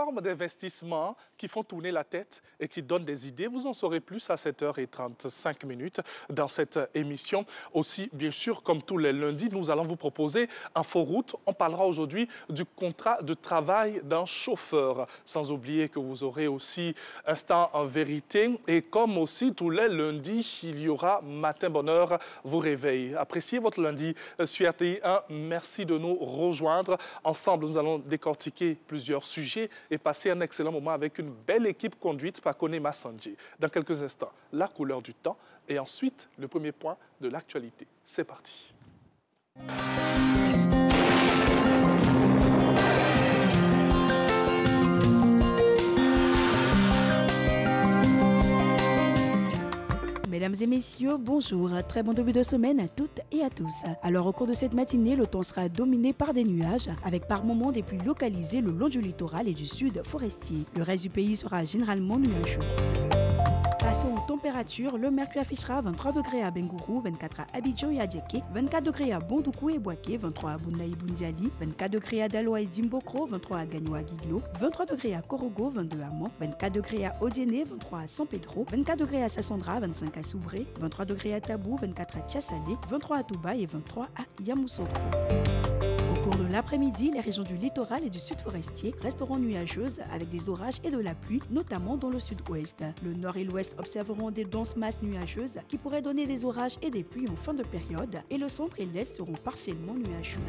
plateformes d'investissement qui font tourner la tête et qui donnent des idées. Vous en saurez plus à 7h35 dans cette émission. Aussi, bien sûr, comme tous les lundis, nous allons vous proposer Inforoute. On parlera aujourd'hui du contrat de travail d'un chauffeur. Sans oublier que vous aurez aussi Instant en vérité. Et comme aussi tous les lundis, il y aura Matin Bonheur vous réveille. Appréciez votre lundi sur RTI1. Merci de nous rejoindre. Ensemble, nous allons décortiquer plusieurs sujets et passer un excellent moment avec une belle équipe conduite par Kone Massanji. Dans quelques instants, la couleur du temps et ensuite le premier point de l'actualité. C'est parti. Mesdames et messieurs, bonjour. Très bon début de semaine à toutes et à tous. Alors, au cours de cette matinée, le temps sera dominé par des nuages, avec par moments des pluies localisées le long du littoral et du sud forestier. Le reste du pays sera généralement nuageux. Passons aux températures. Le mercure affichera 23 degrés à Bengourou, 24 à Abidjan et à Djeké, 24 degrés à Bondoukou et Boaké, 23 à Bouna et Bundiali, 24 degrés à Daloa et Dimbokro, 23 à Gagnoa Guiglo, 23 degrés à Korogo, 22 à Mans, 24 degrés à Odiéné, 23 à San Pedro, 24 degrés à Sassandra, 25 à Soubré, 23 degrés à Tabou, 24 à Tiasalé, 23 à Touba et 23 à Yamoussoukro. Au cours de l'après-midi, les régions du littoral et du sud forestier resteront nuageuses avec des orages et de la pluie, notamment dans le sud-ouest. Le nord et l'ouest observeront des denses masses nuageuses qui pourraient donner des orages et des pluies en fin de période, et le centre et l'est seront partiellement nuageux.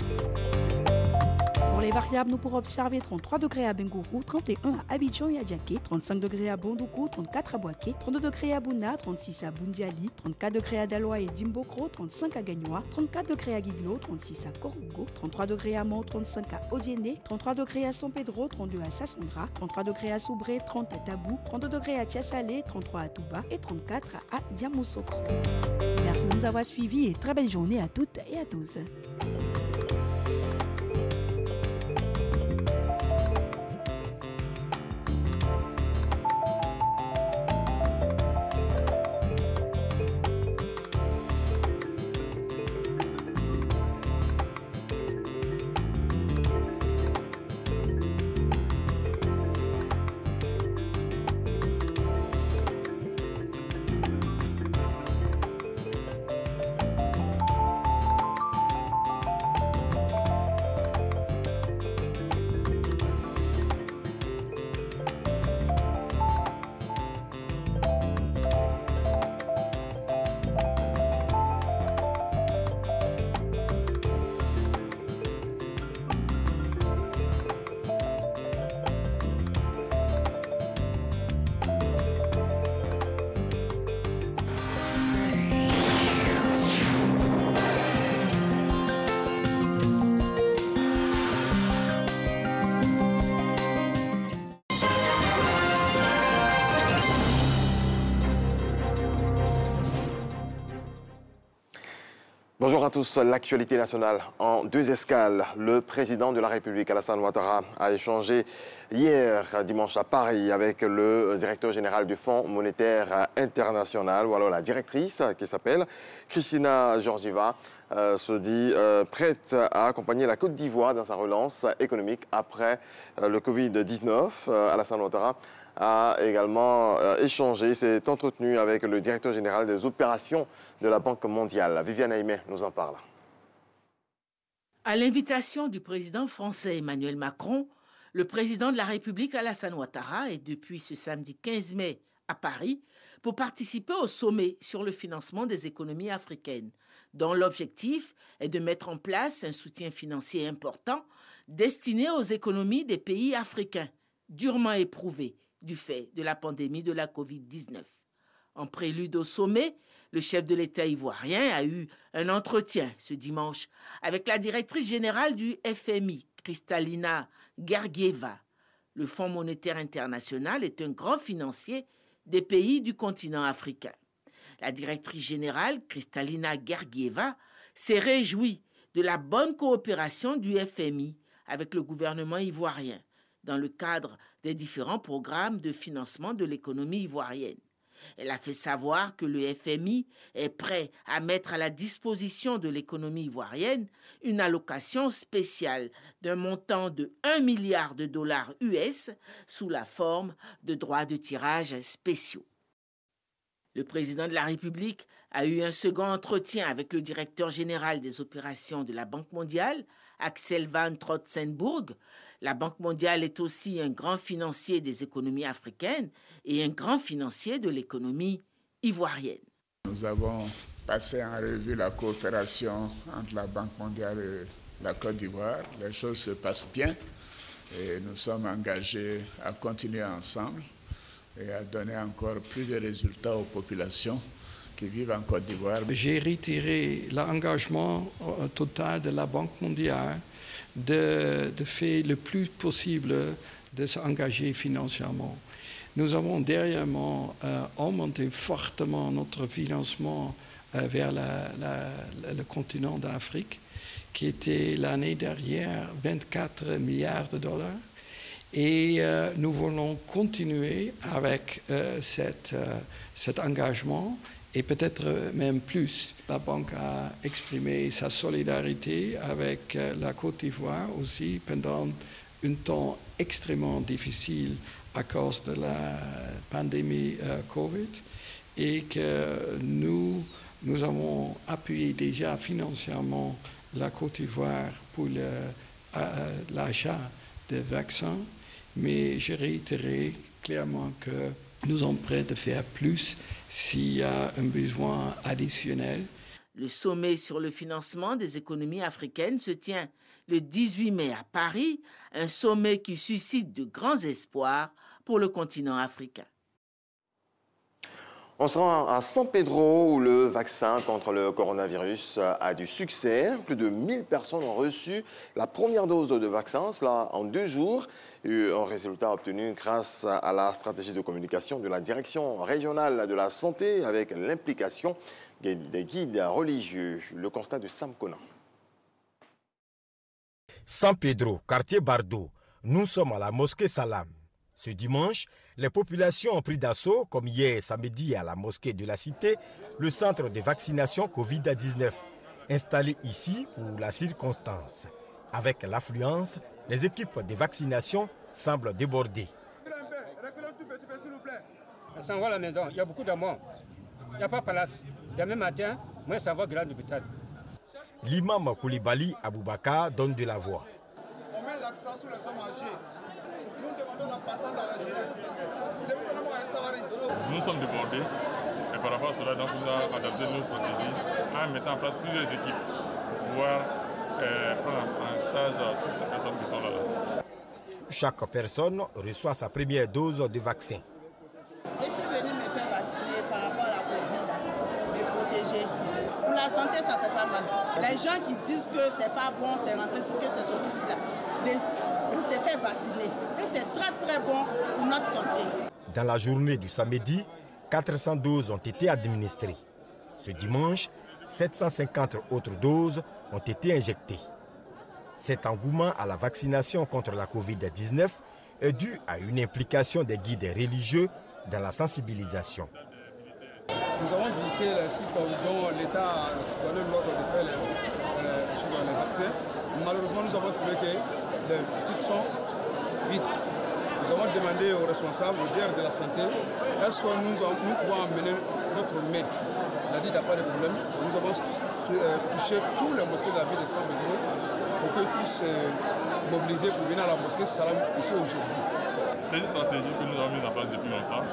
Pour les variables, nous pourrons observer 33 degrés à Bengourou, 31 à Abidjan et à Djaké, 35 degrés à Bondoukou, 34 à Boaké, 32 degrés à Bouna, 36 à Bundiali, 34 degrés à Daloa et Dimbokro, 35 à Gagnoa, 34 degrés à Guiglo, 36 à Korogo, 33 degrés à Mans, 35 à Odiéné, 33 degrés à San Pedro, 32 à Sassandra, 33 degrés à Soubré, 30 à Tabou, 32 degrés à Tiasalé, 33 à Touba et 34 à Yamoussoukro. Merci de nous avoir suivis et très belle journée à toutes et à tous. Bonjour à tous. L'actualité nationale en deux escales. Le président de la République, Alassane Ouattara, a échangé hier, dimanche, à Paris, avec le directeur général du Fonds monétaire international, ou alors la directrice, qui s'appelle Christina Georgieva, se dit prête à accompagner la Côte d'Ivoire dans sa relance économique après le Covid-19. Alassane Ouattara a également échangé, s'est entretenu avec le directeur général des opérations de la Banque mondiale. Viviane Aimé nous en parle. À l'invitation du président français Emmanuel Macron, le président de la République Alassane Ouattara est depuis ce samedi 15 mai à Paris pour participer au sommet sur le financement des économies africaines, dont l'objectif est de mettre en place un soutien financier important destiné aux économies des pays africains, durement éprouvés du fait de la pandémie de la Covid-19. En prélude au sommet, le chef de l'État ivoirien a eu un entretien ce dimanche avec la directrice générale du FMI, Kristalina Georgieva. Le Fonds monétaire international est un grand financier des pays du continent africain. La directrice générale, Kristalina Georgieva, s'est réjouie de la bonne coopération du FMI avec le gouvernement ivoirien dans le cadre des différents programmes de financement de l'économie ivoirienne. Elle a fait savoir que le FMI est prêt à mettre à la disposition de l'économie ivoirienne une allocation spéciale d'un montant de 1 milliard de dollars US sous la forme de droits de tirage spéciaux. Le président de la République a eu un second entretien avec le directeur général des opérations de la Banque mondiale, Axel Van Trotsenburg. La Banque mondiale est aussi un grand financier des économies africaines et un grand financier de l'économie ivoirienne. Nous avons passé en revue la coopération entre la Banque mondiale et la Côte d'Ivoire. Les choses se passent bien et nous sommes engagés à continuer ensemble et à donner encore plus de résultats aux populations qui vivent en Côte d'Ivoire. J'ai retiré l'engagement total de la Banque mondiale de faire le plus possible de s'engager financièrement. Nous avons dernièrement augmenté fortement notre financement vers le continent d'Afrique, qui était l'année dernière 24 milliards de dollars. Et nous voulons continuer avec cet engagement et peut-être même plus. La Banque a exprimé sa solidarité avec la Côte d'Ivoire aussi pendant un temps extrêmement difficile à cause de la pandémie Covid et que nous avons appuyé déjà financièrement la Côte d'Ivoire pour l'achat de vaccins, mais je réitérais clairement que nous sommes prêts de faire plus s'il y a un besoin additionnel. Le sommet sur le financement des économies africaines se tient le 18 mai à Paris, un sommet qui suscite de grands espoirs pour le continent africain. On se rend à San Pedro où le vaccin contre le coronavirus a du succès. Plus de 1000 personnes ont reçu la première dose de vaccin, cela en 2 jours. Un résultat obtenu grâce à la stratégie de communication de la Direction régionale de la santé avec l'implication des guides religieux. Le constat de Sam Conan. San Pedro, quartier Bardo, nous sommes à la mosquée Salam. Ce dimanche, les populations ont pris d'assaut, comme hier samedi à la mosquée de la Cité, le centre de vaccination Covid-19, installé ici pour la circonstance. Avec l'affluence, les équipes de vaccination semblent débordées. On s'en va à la maison, il y a beaucoup de monde. Il n'y a pas de place. Demain matin, moi, ça va grand hôpital. L'imam Koulibaly Aboubakar donne de la voix. On met l'accent sur les hommes âgés. Nous demandons la patience à la jeunesse. Nous sommes débordés et par rapport à cela, donc, on a adapté nos stratégies en mettant en place plusieurs équipes pour pouvoir prendre en charge toutes ces personnes qui sont là. Chaque personne reçoit sa première dose de vaccin. Je suis venu me faire vacciner par rapport à la Covid, me protéger. Pour la santé, ça fait pas mal. Les gens qui disent que c'est pas bon, c'est rentré, que c'est sorti ici là. On s'est fait vacciner et c'est très très bon pour notre santé. Dans la journée du samedi, 400 doses ont été administrées. Ce dimanche, 750 autres doses ont été injectées. Cet engouement à la vaccination contre la Covid-19 est dû à une implication des guides religieux dans la sensibilisation. Nous avons visité les sites dont l'État a donné l'ordre de faire les vaccins. Malheureusement, nous avons trouvé que les sites sont vides. Nous avons demandé aux responsables, aux directeurs de la santé, est-ce que nous pouvons emmener notre main. Il a dit qu'il n'y a pas de problème. Nous avons touché tous les mosquées de la ville de San Pedro pour qu'ils puissent mobiliser pour venir à la mosquée Salam ici aujourd'hui. C'est une stratégie que nous avons mise en place depuis longtemps,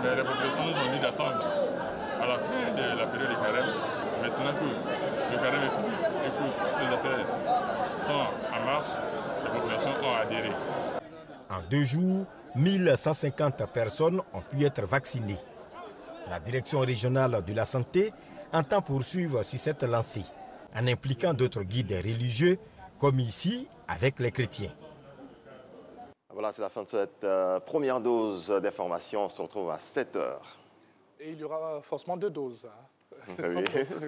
mais les populations nous ont dit d'attendre à la fin de la période de carême, maintenant que le carême est fini et que toutes les affaires sont en marche, les populations ont adhéré. En 2 jours, 1150 personnes ont pu être vaccinées. La direction régionale de la santé entend poursuivre sur cette lancée, en impliquant d'autres guides religieux, comme ici avec les chrétiens. Voilà, c'est la fin de cette première dose d'information. On se retrouve à 7 h. Et il y aura forcément 2 doses. Oui,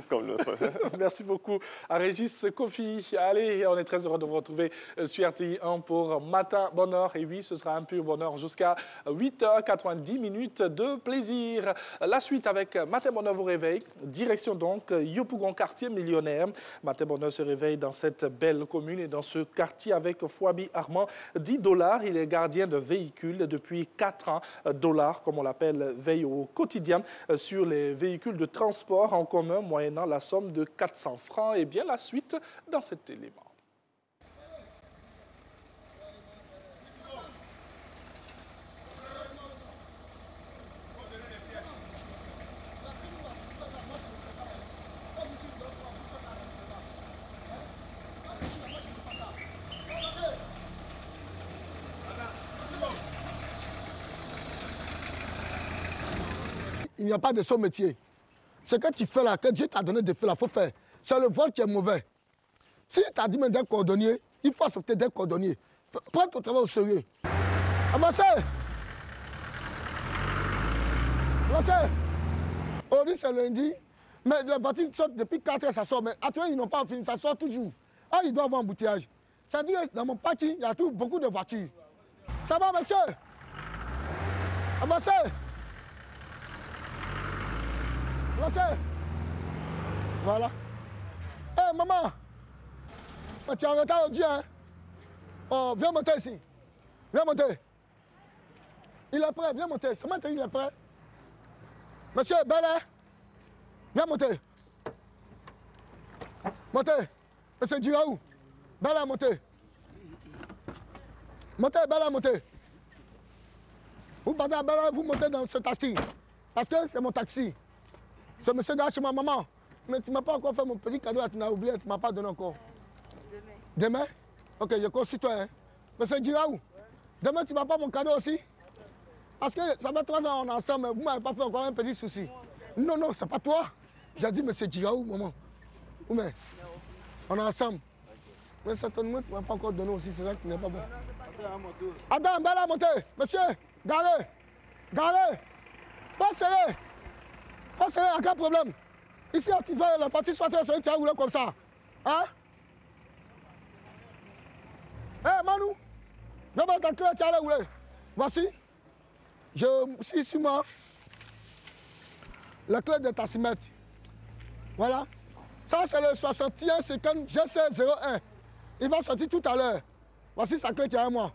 comme l'autre. Merci beaucoup à Régis Kofi. Allez, on est très heureux de vous retrouver sur RTI1 pour Matin Bonheur. Et oui, ce sera un pur bonheur jusqu'à 8h90 minutes de plaisir. La suite avec Matin Bonheur vous réveille. Direction donc Yopougon, quartier millionnaire. Matin Bonheur se réveille dans cette belle commune et dans ce quartier avec Fouabi Armand. $10. Il est gardien de véhicules depuis 4 ans. $, comme on l'appelle, veille au quotidien sur les véhicules de transport en commun, moyennant la somme de 400 francs. Et bien la suite dans cet élément. Il n'y a pas de son métier. Ce que tu fais là, que Dieu t'a donné de faire là, il faut faire. C'est le vol qui est mauvais. Si tu as dit d'être cordonnier, il faut accepter d'être cordonnier. Prends ton travail au sérieux. Avancez. Avancez. Aujourd'hui c'est lundi, mais les voitures sortent depuis 4 heures, ça sort. Mais actuellement, ils n'ont pas fini, ça sort toujours. Ah, il doit avoir un embouteillage. Ça dit que dans mon parti, il y a beaucoup de voitures. Ça va, monsieur? Avancez. Avancez. Voilà. Hé, hey, maman. Tu es en retard aujourd'hui, hein? Oh, viens monter ici. Viens monter. Il est prêt, viens monter. C'est maintenant il est prêt. Monsieur, Bella. Viens monter. Montez. Monsieur Djiraou. Bella, montez. Montez, Bella, montez. Vous partez à Bella, vous montez dans ce taxi. Parce que c'est mon taxi. Ce monsieur là chez ma maman. Mais tu ne m'as pas encore fait mon petit cadeau, tu n'as oublié, tu ne m'as pas donné encore. Demain? Demain? Ok, je compte sur toi. Hein. Monsieur Djiraou, demain tu ne m'as pas mon cadeau aussi? Parce que ça fait 3 ans on est ensemble, mais vous ne m'avez pas fait encore un petit souci. Non, non, c'est pas toi. J'ai dit monsieur Djiraou, maman. Où mais? On est ensemble. Mais certainement, tu ne m'as pas encore donné aussi, c'est vrai que tu n'es pas bon. Attends, ben là, montez. Monsieur, garez. Garez. Pas serré. Pas serré, aucun problème. Ici, tu fais la partie soit tu as roulé comme ça. Hein? Hé, hey, Manu, viens voir ta clé, tu as roulé. Voici. Je suis sur moi. La clé de ta cimette. Voilà. Ça, c'est le 61 50 GC01. Il va sortir tout à l'heure. Voici sa clé qui est à moi.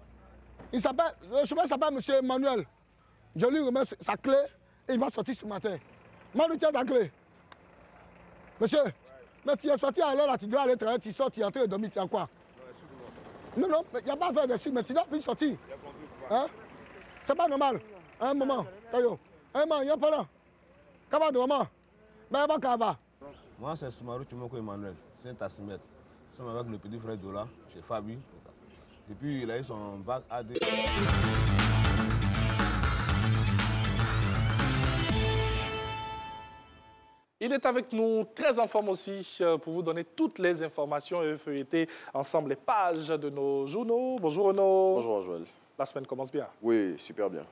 Le chauffeur s'appelle M. Emmanuel. Je lui remets sa clé et il va sortir ce matin. Manu, tiens ta clé. Monsieur, mais tu es sorti à l'heure là, tu dois aller travailler, tu sors, tu es en train de dormir, tu as quoi? Non, non, il n'y a pas à faire dessus, mais tu dois plus sortir. Hein? C'est pas normal. Un moment, Tayo. Un moment, il n'y a pas là. Comment de maman? Mais il va va. Moi, c'est Soumarou Tumoko Emmanuel, c'est un tassimètre. Nous sommes avec le petit frère Dola, chez Fabi. Depuis, il a eu son bac AD. Il est avec nous, très en forme aussi, pour vous donner toutes les informations et feuilleter ensemble les pages de nos journaux. Bonjour Renaud. Bonjour Joël. La semaine commence bien. Oui, super bien.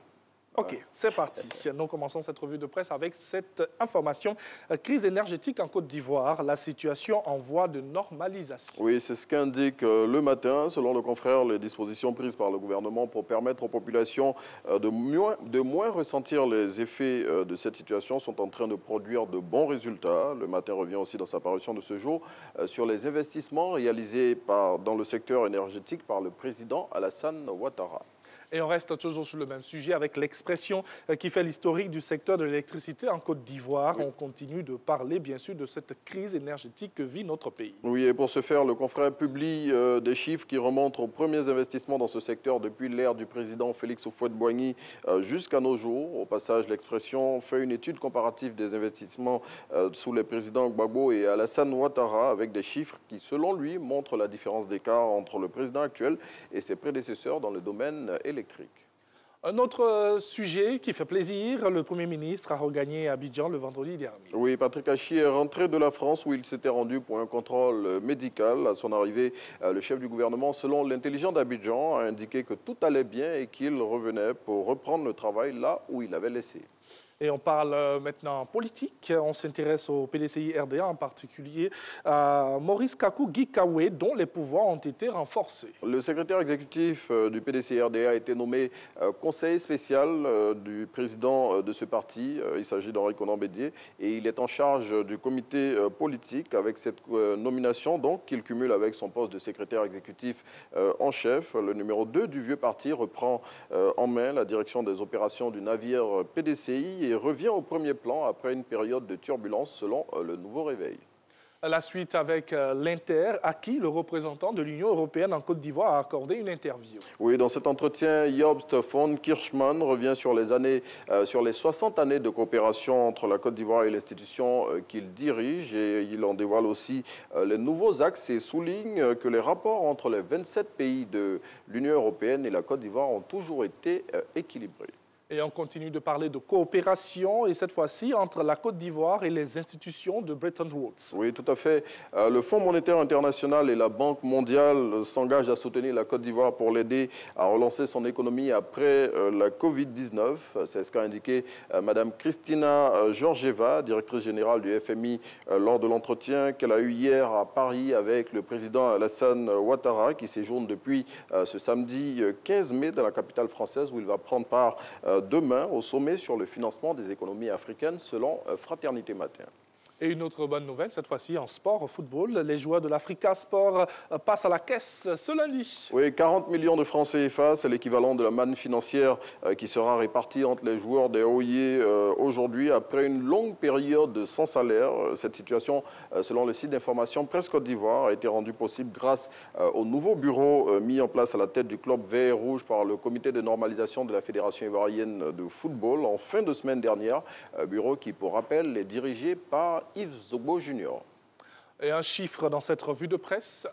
Ok, c'est parti. Nous commençons cette revue de presse avec cette information. Crise énergétique en Côte d'Ivoire, la situation en voie de normalisation. Oui, c'est ce qu'indique le matin. Selon le confrère, les dispositions prises par le gouvernement pour permettre aux populations de moins ressentir les effets de cette situation sont en train de produire de bons résultats. Le matin revient aussi dans sa parution de ce jour sur les investissements réalisés dans le secteur énergétique par le président Alassane Ouattara. Et on reste toujours sur le même sujet avec l'expression qui fait l'historique du secteur de l'électricité en Côte d'Ivoire. Oui. On continue de parler, bien sûr, de cette crise énergétique que vit notre pays. Oui, et pour ce faire, le confrère publie des chiffres qui remontent aux premiers investissements dans ce secteur depuis l'ère du président Félix Houphouët-Boigny jusqu'à nos jours. Au passage, l'expression fait une étude comparative des investissements sous les présidents Gbagbo et Alassane Ouattara avec des chiffres qui, selon lui, montrent la différence d'écart entre le président actuel et ses prédécesseurs dans le domaine électrique. Un autre sujet qui fait plaisir, le Premier ministre a regagné Abidjan le vendredi dernier. Oui, Patrick Achi est rentré de la France où il s'était rendu pour un contrôle médical. À son arrivée, le chef du gouvernement, selon l'intelligent d'Abidjan, a indiqué que tout allait bien et qu'il revenait pour reprendre le travail là où il avait laissé. Et on parle maintenant politique. On s'intéresse au PDCI RDA, en particulier à Maurice Kakou Gikawe, dont les pouvoirs ont été renforcés. Le secrétaire exécutif du PDCI RDA a été nommé conseiller spécial du président de ce parti. Il s'agit d'Henri Konan Bédié et il est en charge du comité politique. Avec cette nomination, donc, qu'il cumule avec son poste de secrétaire exécutif en chef. Le numéro 2 du vieux parti reprend en main la direction des opérations du navire PDCI et revient au premier plan après une période de turbulence selon le Nouveau Réveil. La suite avec l'Inter, à qui le représentant de l'Union européenne en Côte d'Ivoire a accordé une interview. Oui, dans cet entretien, Jobst von Kirchmann revient sur les 60 années de coopération entre la Côte d'Ivoire et l'institution qu'il dirige. Et il en dévoile aussi les nouveaux axes et souligne que les rapports entre les 27 pays de l'Union européenne et la Côte d'Ivoire ont toujours été équilibrés. Et on continue de parler de coopération, et cette fois-ci entre la Côte d'Ivoire et les institutions de Bretton Woods. Oui, tout à fait. Le Fonds monétaire international et la Banque mondiale s'engagent à soutenir la Côte d'Ivoire pour l'aider à relancer son économie après la Covid-19. C'est ce qu'a indiqué Mme Christina Georgieva, directrice générale du FMI, lors de l'entretien qu'elle a eu hier à Paris avec le président Alassane Ouattara, qui séjourne depuis ce samedi 15 mai dans la capitale française, où il va prendre part demain au sommet sur le financement des économies africaines selon Fraternité Matin. Et une autre bonne nouvelle, cette fois-ci en sport, au football. Les joueurs de l'Africa Sport passent à la caisse ce lundi. Oui, 40 millions de francs CFA, c'est l'équivalent de la manne financière qui sera répartie entre les joueurs des OIE aujourd'hui, après une longue période sans salaire. Cette situation, selon le site d'information Presse Côte d'Ivoire, a été rendue possible grâce au nouveau bureau mis en place à la tête du club vert et rouge par le comité de normalisation de la Fédération ivoirienne de football en fin de semaine dernière. Bureau qui, pour rappel, est dirigé par Yves Zogbo Junior. Et un chiffre dans cette revue de presse.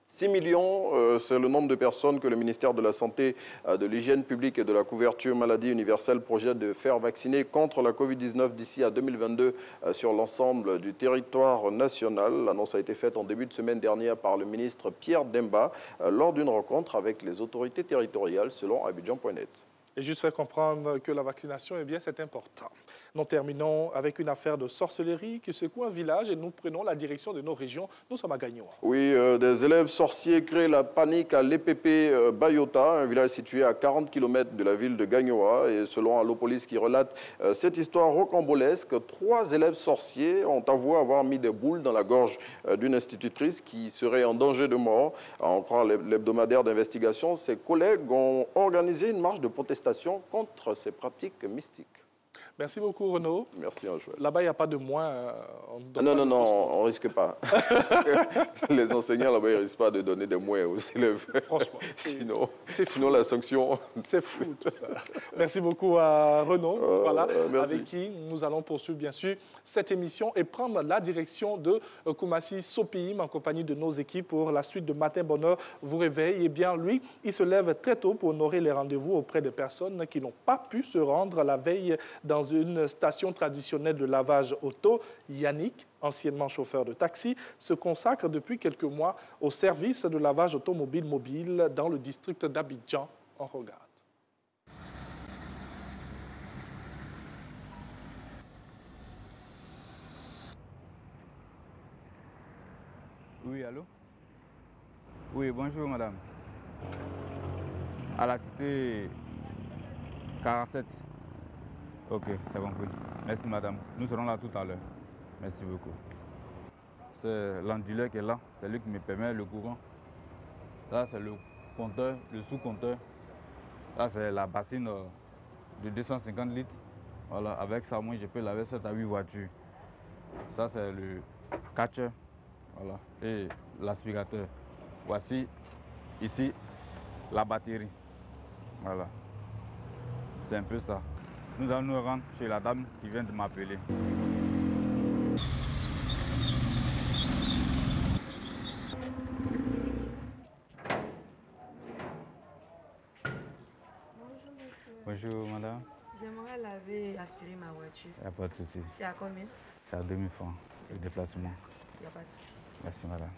6 millions, c'est le nombre de personnes que le ministère de la Santé, de l'Hygiène publique et de la couverture maladie universelle projette de faire vacciner contre la Covid-19 d'ici à 2022 sur l'ensemble du territoire national. L'annonce a été faite en début de semaine dernière par le ministre Pierre Demba lors d'une rencontre avec les autorités territoriales selon Abidjan.net. Et juste faire comprendre que la vaccination, eh bien, c'est important. Nous terminons avec une affaire de sorcellerie qui secoue un village et nous prenons la direction de nos régions. Nous sommes à Gagnoa. Oui, des élèves sorciers créent la panique à l'EPP Bayota, un village situé à 40 km de la ville de Gagnoa. Et selon Allopolis qui relate cette histoire rocambolesque, 3 élèves sorciers ont avoué avoir mis des boules dans la gorge d'une institutrice qui serait en danger de mort. À en croire l'hebdomadaire d'investigation, ses collègues ont organisé une marche de protestation contre ces pratiques mystiques. Merci beaucoup, Renaud. Merci, Joël. Là-bas, il n'y a pas de moins. Non, on ne risque pas. Les enseignants, là-bas, ils ne risquent pas de donner des moins aux élèves. Franchement. Sinon la sanction... C'est fou, tout ça. Merci beaucoup à Renaud, merci. avec qui nous allons poursuivre, bien sûr, cette émission et prendre la direction de Koumassi Sopim en compagnie de nos équipes pour la suite de Matin Bonheur vous réveille. Eh bien, lui, il se lève très tôt pour honorer les rendez-vous auprès des personnes qui n'ont pas pu se rendre la veille dans une station traditionnelle de lavage auto. Yannick, anciennement chauffeur de taxi, se consacre depuis quelques mois au service de lavage automobile mobile dans le district d'Abidjan. On regarde. Oui, allô? Oui, bonjour madame. À la cité 47. Ok, c'est compris. Merci madame. Nous serons là tout à l'heure. Merci beaucoup. C'est l'onduleur qui est là. C'est lui qui me permet le courant. Là, c'est le compteur, le sous-compteur. Là, c'est la bassine de 250 litres. Voilà, avec ça, moi, je peux laver 7 à 8 voitures. Ça, c'est le catcher. Voilà, et l'aspirateur. Voici, ici, la batterie. Voilà. C'est un peu ça. Nous allons nous rendre chez la dame qui vient de m'appeler. Bonjour monsieur. Bonjour madame. J'aimerais laver et aspirer ma voiture. Il n'y a pas de souci. C'est à combien? C'est à 2000 francs le déplacement. Il n'y a pas de souci. Merci madame.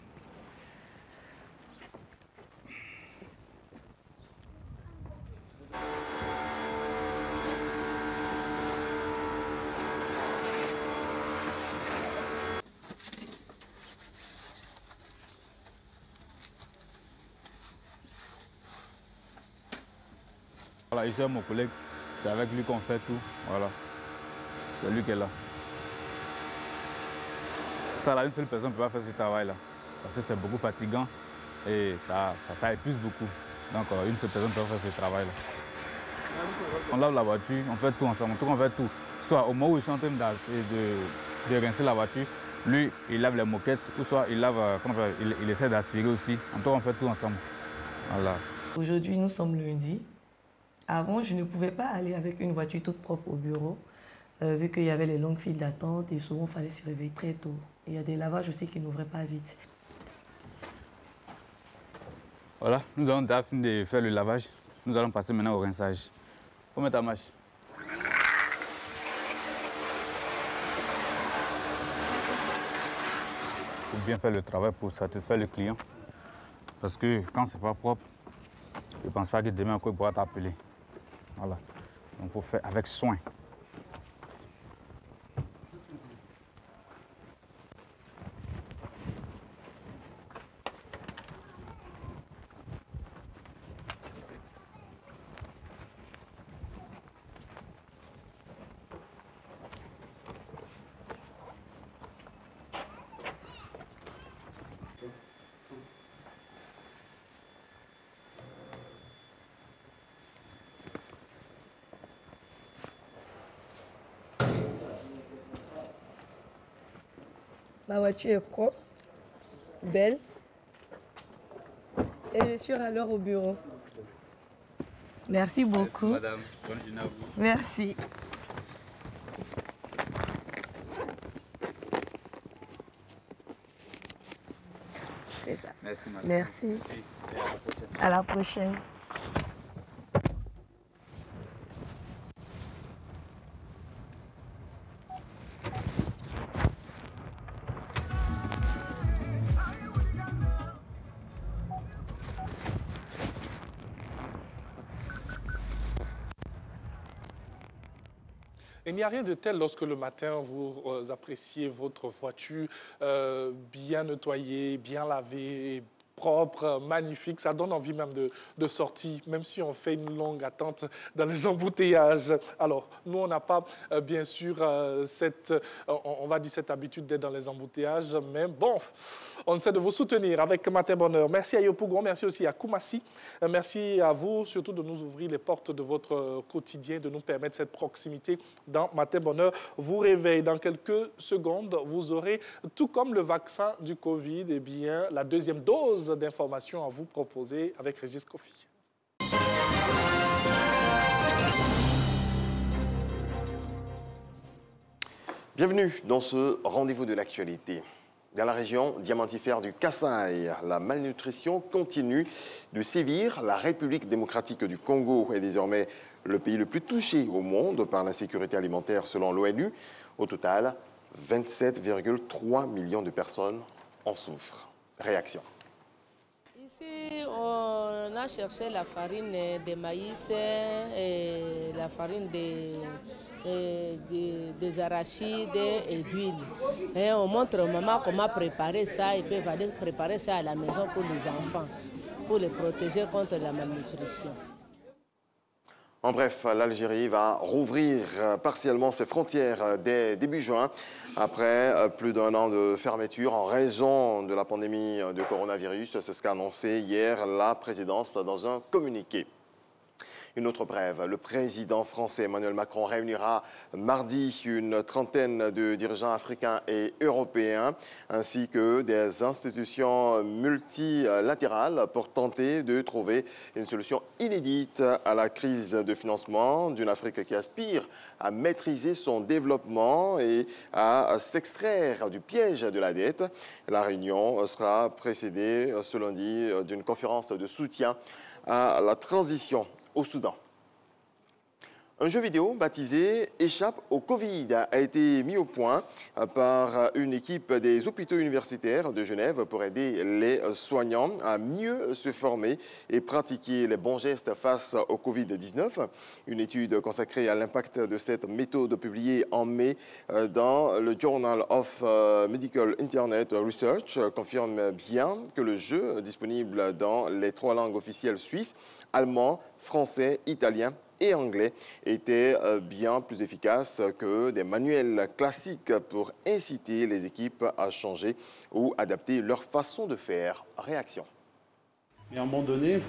Aïcha, mon collègue, c'est avec lui qu'on fait tout. Voilà. C'est lui qui est là. Ça, là, une seule personne ne peut pas faire ce travail-là. Parce que c'est beaucoup fatigant et ça épuise beaucoup. Donc, une seule personne peut faire ce travail-là. On lave la voiture, on fait tout ensemble. En tout cas, on fait tout. Soit au moment où ils sont en train de rincer la voiture, lui, il lave les moquettes, ou soit il lave, il essaie d'aspirer aussi. En tout cas, on fait tout ensemble. Voilà. Aujourd'hui, nous sommes lundi. Avant, je ne pouvais pas aller avec une voiture toute propre au bureau, vu qu'il y avait les longues files d'attente et souvent, il fallait se réveiller très tôt. Et il y a des lavages aussi qui n'ouvraient pas vite. Voilà, nous avons déjà fini de faire le lavage. Nous allons passer maintenant au rinçage. Faut mettre ta mâche. Il faut bien faire le travail pour satisfaire le client. Parce que quand c'est pas propre, je ne pense pas que demain il pourra t'appeler. Voilà. Donc il faut faire avec soin. Ma voiture est propre, belle, et je suis à l'heure au bureau. Merci beaucoup. Merci, madame. Bonne journée à vous. Merci. C'est ça. Merci, madame. Merci. Merci. À la prochaine. Il n'y a rien de tel lorsque le matin, vous appréciez votre voiture bien nettoyée, bien lavée, propre, magnifique. Ça donne envie même de sortir, même si on fait une longue attente dans les embouteillages. Alors, nous, on n'a pas, bien sûr, on va dire cette habitude d'être dans les embouteillages, mais bon, on essaie de vous soutenir avec Matin Bonheur. Merci à Yopougon, merci aussi à Koumassi. Merci à vous, surtout, de nous ouvrir les portes de votre quotidien, de nous permettre cette proximité dans Matin Bonheur. Vous réveille dans quelques secondes. Vous aurez, tout comme le vaccin du Covid, eh bien, la deuxième dose d'informations à vous proposer avec Régis Kofi. Bienvenue dans ce rendez-vous de l'actualité. Dans la région diamantifère du Kasaï, la malnutrition continue de sévir. La République démocratique du Congo est désormais le pays le plus touché au monde par l'insécurité alimentaire selon l'ONU. Au total, 27,3 millions de personnes en souffrent. Réaction. Ici, on a cherché la farine de maïs et la farine des arachides et d'huile. Et on montre aux mamans comment préparer ça. Ils peuvent aller préparer ça à la maison pour les enfants, pour les protéger contre la malnutrition. En bref, l'Algérie va rouvrir partiellement ses frontières dès début juin, après plus d'un an de fermeture en raison de la pandémie de coronavirus. C'est ce qu'a annoncé hier la présidence dans un communiqué. Une autre brève, le président français Emmanuel Macron réunira mardi une trentaine de dirigeants africains et européens, ainsi que des institutions multilatérales pour tenter de trouver une solution inédite à la crise de financement d'une Afrique qui aspire à maîtriser son développement et à s'extraire du piège de la dette. La réunion sera précédée ce lundi d'une conférence de soutien à la transition au Soudan. Un jeu vidéo baptisé « Échappe au Covid » a été mis au point par une équipe des hôpitaux universitaires de Genève pour aider les soignants à mieux se former et pratiquer les bons gestes face au Covid-19. Une étude consacrée à l'impact de cette méthode publiée en mai dans le Journal of Medical Internet Research confirme bien que le jeu, disponible dans les 3 langues officielles suisses, allemand, français, italien et anglais étaient bien plus efficaces que des manuels classiques pour inciter les équipes à changer ou adapter leur façon de faire. Réaction. Et à un moment donné,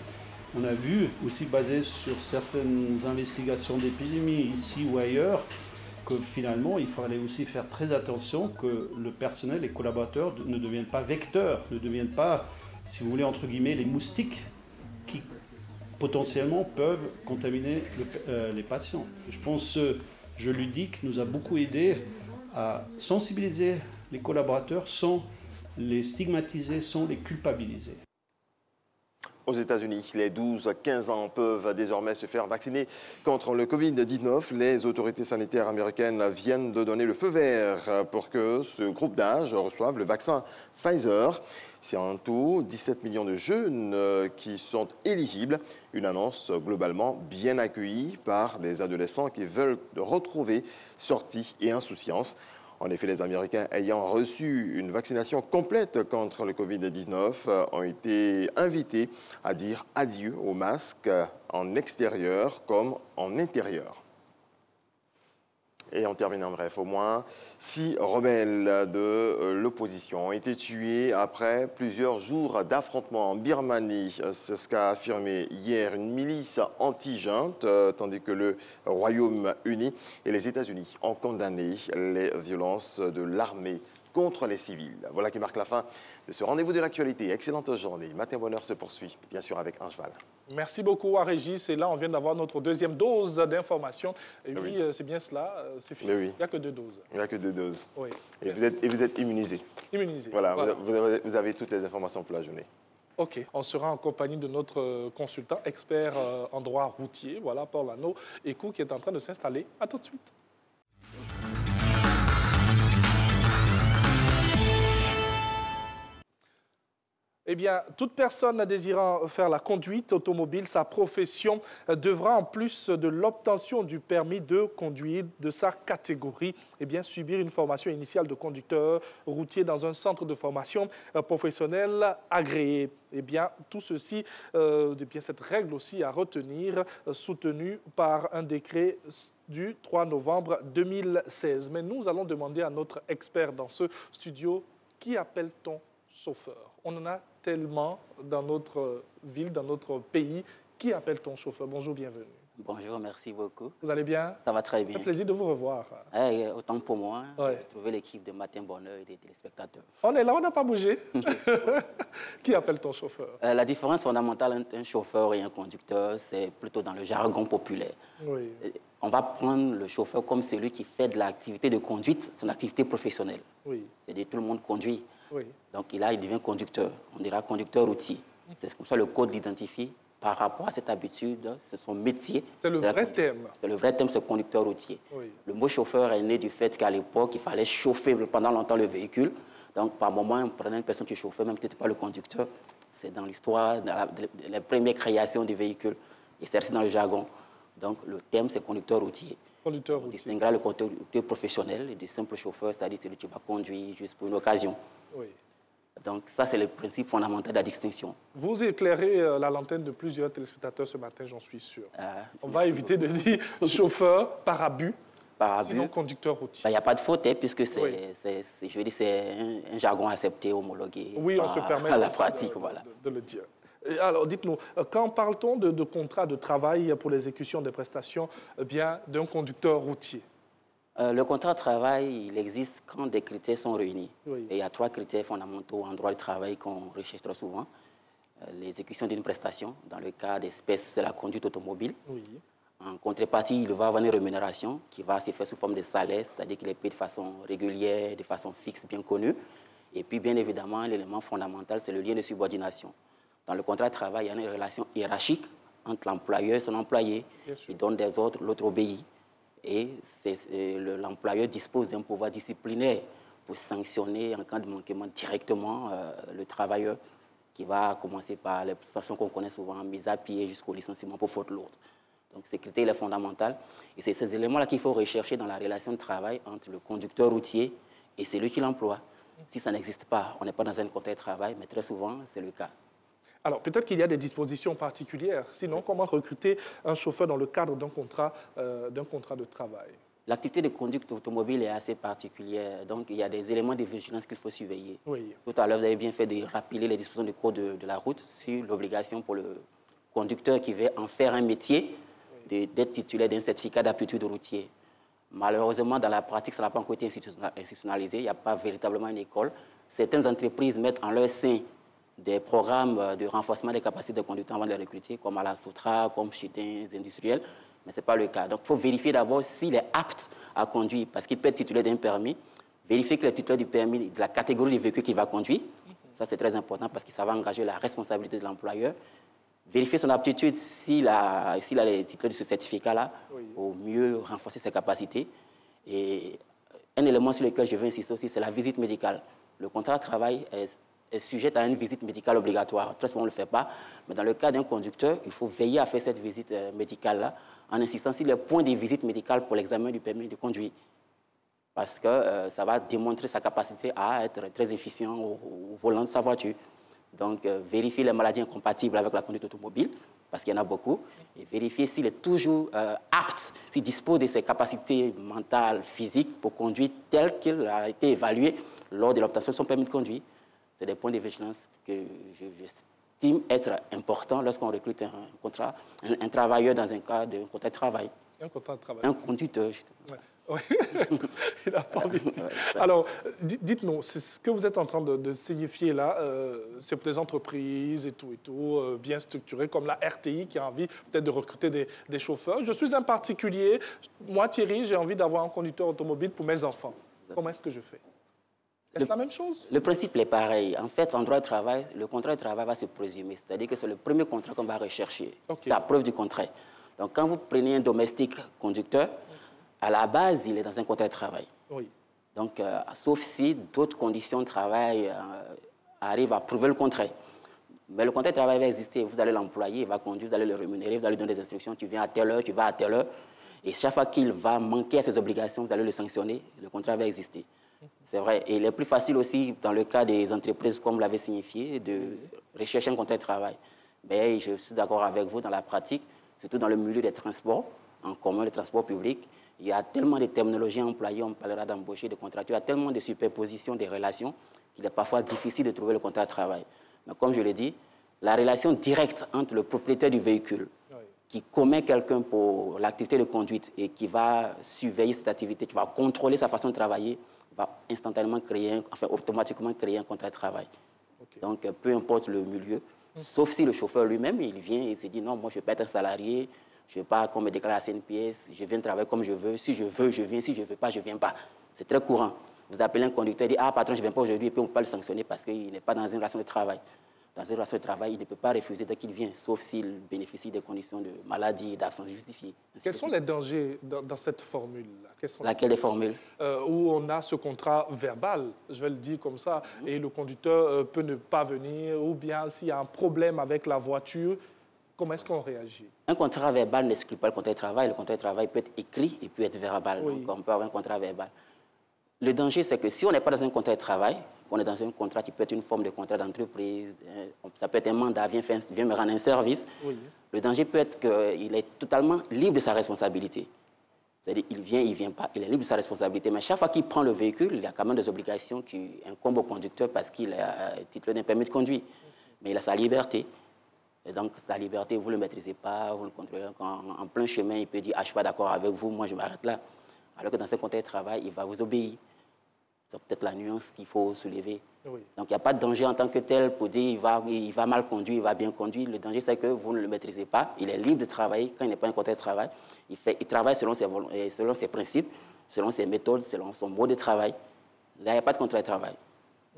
on a vu, aussi basé sur certaines investigations d'épidémie ici ou ailleurs, que finalement, il fallait aussi faire très attention que le personnel, les collaborateurs ne deviennent pas vecteurs, ne deviennent pas, si vous voulez, entre guillemets, les moustiques qui potentiellement peuvent contaminer les patients. Et je pense que je lui dis que nous a beaucoup aidé à sensibiliser les collaborateurs sans les stigmatiser, sans les culpabiliser. Aux États-Unis, les 12-15 ans peuvent désormais se faire vacciner contre le Covid-19. Les autorités sanitaires américaines viennent de donner le feu vert pour que ce groupe d'âge reçoive le vaccin Pfizer. C'est en tout 17 millions de jeunes qui sont éligibles. Une annonce globalement bien accueillie par des adolescents qui veulent retrouver sortie et insouciance. En effet, les Américains ayant reçu une vaccination complète contre le Covid-19 ont été invités à dire adieu aux masques en extérieur comme en intérieur. Et on termine en bref, au moins 6 rebelles de l'opposition ont été tués après plusieurs jours d'affrontements en Birmanie. C'est ce qu'a affirmé hier une milice anti-junte, tandis que le Royaume-Uni et les États-Unis ont condamné les violences de l'armée contre les civils. Voilà qui marque la fin de ce rendez-vous de l'actualité. Excellente journée. Matin Bonheur se poursuit, bien sûr, avec Angeval. Merci beaucoup à Régis. Et là, on vient d'avoir notre deuxième dose d'information. Et oui, c'est bien cela, c'est fini. Oui. Il n'y a que 2 doses. Il n'y a que 2 doses. Oui. Et vous êtes immunisé. Immunisé. Voilà. Vous avez toutes les informations pour la journée. OK. On sera en compagnie de notre consultant expert en droit routier, voilà, Paul Lano Écou, qui est en train de s'installer. À tout de suite. Eh bien, toute personne désirant faire la conduite automobile, sa profession, devra, en plus de l'obtention du permis de conduire de sa catégorie, eh bien, subir une formation initiale de conducteur routier dans un centre de formation professionnelle agréé. Eh bien, tout ceci, cette règle aussi à retenir, soutenue par un décret du 3 novembre 2016. Mais nous allons demander à notre expert dans ce studio, qui appelle-t-on chauffeur? On en a tellement dans notre ville, dans notre pays. Qui appelle-t-on chauffeur? Bonjour, bienvenue. Bonjour, merci beaucoup. Vous allez bien? Ça va très bien. C'est un plaisir de vous revoir. Autant pour moi, de retrouver l'équipe de Matin Bonheur et des téléspectateurs. On est là, on n'a pas bougé. Qui appelle-t-on chauffeur? La différence fondamentale entre un chauffeur et un conducteur, c'est plutôt dans le jargon populaire. Oui. On va prendre le chauffeur comme celui qui fait de l'activité de conduite, son activité professionnelle. Oui. C'est-à-dire tout le monde conduit. Oui. Donc là, il devient conducteur. On dira conducteur routier. C'est comme ça le code l'identifie par rapport à cette habitude, c'est son métier. C'est le vrai thème. C'est le vrai thème, c'est conducteur routier. Oui. Le mot chauffeur est né du fait qu'à l'époque, il fallait chauffer pendant longtemps le véhicule. Donc, par moment, on prenait une personne qui chauffait, même qui n'était pas le conducteur. C'est dans l'histoire de la première création du véhicule. Et c'est dans le jargon. Donc, le thème, c'est conducteur routier. Conducteur routier. On distinguera le conducteur professionnel et du simple chauffeur, c'est-à-dire celui qui va conduire juste pour une occasion. Oui. Donc, ça, c'est le principe fondamental de la distinction. Vous éclairez la lanterne de plusieurs téléspectateurs ce matin, j'en suis sûr. On va éviter de dire chauffeur par abus, sinon conducteur routier. Il n'y a pas de faute, puisque c'est un jargon accepté, homologué on se permet à la pratique. De le dire. Alors, dites-nous, quand parle-t-on de contrat de travail pour l'exécution des prestations d'un conducteur routier? Le contrat de travail, il existe quand des critères sont réunis. Oui. Et il y a 3 critères fondamentaux en droit du travail qu'on recherche très souvent. L'exécution d'une prestation, dans le cas d'espèce, c'est la conduite automobile. Oui. En contrepartie, il va avoir une rémunération qui va se faire sous forme de salaire, c'est-à-dire qu'il est payé de façon régulière, de façon fixe, bien connue. Et puis, bien évidemment, l'élément fondamental, c'est le lien de subordination. Dans le contrat de travail, il y a une relation hiérarchique entre l'employeur et son employé. Il donne des ordres, l'autre obéit. Et l'employeur dispose d'un pouvoir disciplinaire pour sanctionner en cas de manquement directement le travailleur, qui va commencer par les sanctions qu'on connaît souvent, mise à pied jusqu'au licenciement pour faute lourde. Donc, ce critère est fondamental. Et c'est ces éléments-là qu'il faut rechercher dans la relation de travail entre le conducteur routier et celui qui l'emploie. Si ça n'existe pas, on n'est pas dans un contrat de travail, mais très souvent, c'est le cas. Alors, peut-être qu'il y a des dispositions particulières. Sinon, comment recruter un chauffeur dans le cadre d'un contrat de travail? L'activité de conduite automobile est assez particulière. Donc, il y a des éléments de vigilance qu'il faut surveiller. Oui. Tout à l'heure, vous avez bien fait de rappeler les dispositions du code de la route sur l'obligation pour le conducteur qui veut en faire un métier d'être titulaire d'un certificat d'aptitude routier. Malheureusement, dans la pratique, ça n'a pas encore été institutionnalisé. Il n'y a pas véritablement une école. Certaines entreprises mettent en leur sein des programmes de renforcement des capacités de conducteurs avant de les recruter, comme à la Soutra, comme chez des industriels, mais ce n'est pas le cas. Donc, il faut vérifier d'abord s'il est apte à conduire, parce qu'il peut être titulaire d'un permis. Vérifier qu'il est titulaire du permis de la catégorie du véhicule qu'il va conduire. Ça, c'est très important, parce que ça va engager la responsabilité de l'employeur. Vérifier son aptitude s'il a les titulaires de ce certificat-là, au mieux renforcer ses capacités. Et un élément sur lequel je veux insister aussi, c'est la visite médicale. Le contrat de travail est sujet à une visite médicale obligatoire. Très souvent, on ne le fait pas. Mais dans le cas d'un conducteur, il faut veiller à faire cette visite médicale-là en insistant sur les points de visite médicale pour l'examen du permis de conduire. Parce que ça va démontrer sa capacité à être très efficient au volant de sa voiture. Donc, vérifier les maladies incompatibles avec la conduite automobile, parce qu'il y en a beaucoup, et vérifier s'il est toujours apte, s'il dispose de ses capacités mentales, physiques pour conduire tel qu'il a été évalué lors de l'obtention de son permis de conduire. C'est des points de vigilance que j'estime être importants lorsqu'on recrute un travailleur dans un cadre d'un contrat de travail. Un contrat de travail. Un conducteur, justement. Oui. Il n'a pas envie. Alors, dites-nous, ce que vous êtes en train de signifier là, c'est pour des entreprises et tout, bien structurées, comme la RTI qui a envie peut-être de recruter des chauffeurs. Je suis un particulier. Moi, Thierry, j'ai envie d'avoir un conducteur automobile pour mes enfants. Comment est-ce que je fais? Est-ce la même chose? Le principe est pareil. En fait, en droit de travail, le contrat de travail va se présumer. C'est-à-dire que c'est le premier contrat qu'on va rechercher. C'est la preuve du contraire. Donc, quand vous prenez un domestique conducteur, à la base, il est dans un contrat de travail. Oui. Donc, sauf si d'autres conditions de travail arrivent à prouver le contraire. Mais le contrat de travail va exister. Vous allez l'employer, il va conduire, vous allez le rémunérer, vous allez lui donner des instructions. Tu viens à telle heure, tu vas à telle heure. Et chaque fois qu'il va manquer à ses obligations, vous allez le sanctionner. Le contrat va exister. C'est vrai. Et il est plus facile aussi, dans le cas des entreprises, comme vous l'avez signifié, de rechercher un contrat de travail. Mais je suis d'accord avec vous, dans la pratique, surtout dans le milieu des transports en commun, les transports publics, il y a tellement de terminologies employées, on parlera d'embaucher, de contractuels, il y a tellement de superpositions des relations qu'il est parfois difficile de trouver le contrat de travail. Mais comme je l'ai dit, la relation directe entre le propriétaire du véhicule, qui commet quelqu'un pour l'activité de conduite et qui va surveiller cette activité, qui va contrôler sa façon de travailler, va instantanément créer, automatiquement créer un contrat de travail. Donc, peu importe le milieu, sauf si le chauffeur lui-même, il vient et se dit non, moi je ne veux pas être un salarié, je ne veux pas qu'on me déclare à la CNPS, je viens travailler comme je veux, si je veux, je viens, si je ne veux pas, je ne viens pas. C'est très courant. Vous appelez un conducteur et dites, ah patron, je ne viens pas aujourd'hui, et puis on ne peut pas le sanctionner parce qu'il n'est pas dans une relation de travail. Dans une relation de travail, il ne peut pas refuser dès qu'il vient, sauf s'il bénéficie des conditions de maladie et d'absence justifiée. Quels sont les dangers dans cette formule-là? Laquelle des formules? Où on a ce contrat verbal, je vais le dire comme ça, et le conducteur peut ne pas venir, ou bien s'il y a un problème avec la voiture, comment est-ce qu'on réagit? Un contrat verbal n'exclut pas le contrat de travail. Le contrat de travail peut être écrit et peut être verbal. Oui. Donc, on peut avoir un contrat verbal. Le danger, c'est que si on n'est pas dans un contrat de travail, qu'on est dans un contrat qui peut être une forme de contrat d'entreprise, ça peut être un mandat, viens me rendre un service. Oui. Le danger peut être qu'il est totalement libre de sa responsabilité. C'est-à-dire qu'il vient, il ne vient pas, il est libre de sa responsabilité. Mais chaque fois qu'il prend le véhicule, il y a quand même des obligations qui incombent au conducteur parce qu'il est titulaire d'un permis de conduire. Mais il a sa liberté. Et donc, sa liberté, vous ne le maîtrisez pas, vous le contrôlez. En plein chemin, il peut dire, ah, je ne suis pas d'accord avec vous, moi, je m'arrête là. Alors que dans ce contexte de travail, il va vous obéir. C'est peut-être la nuance qu'il faut soulever. Oui. Donc, il n'y a pas de danger en tant que tel pour dire il va mal conduire, il va bien conduire. Le danger, c'est que vous ne le maîtrisez pas. Il est libre de travailler quand il n'est pas un contexte de travail. Il travaille selon ses principes, selon ses méthodes, selon son mode de travail. Là, il n'y a pas de contrat de travail.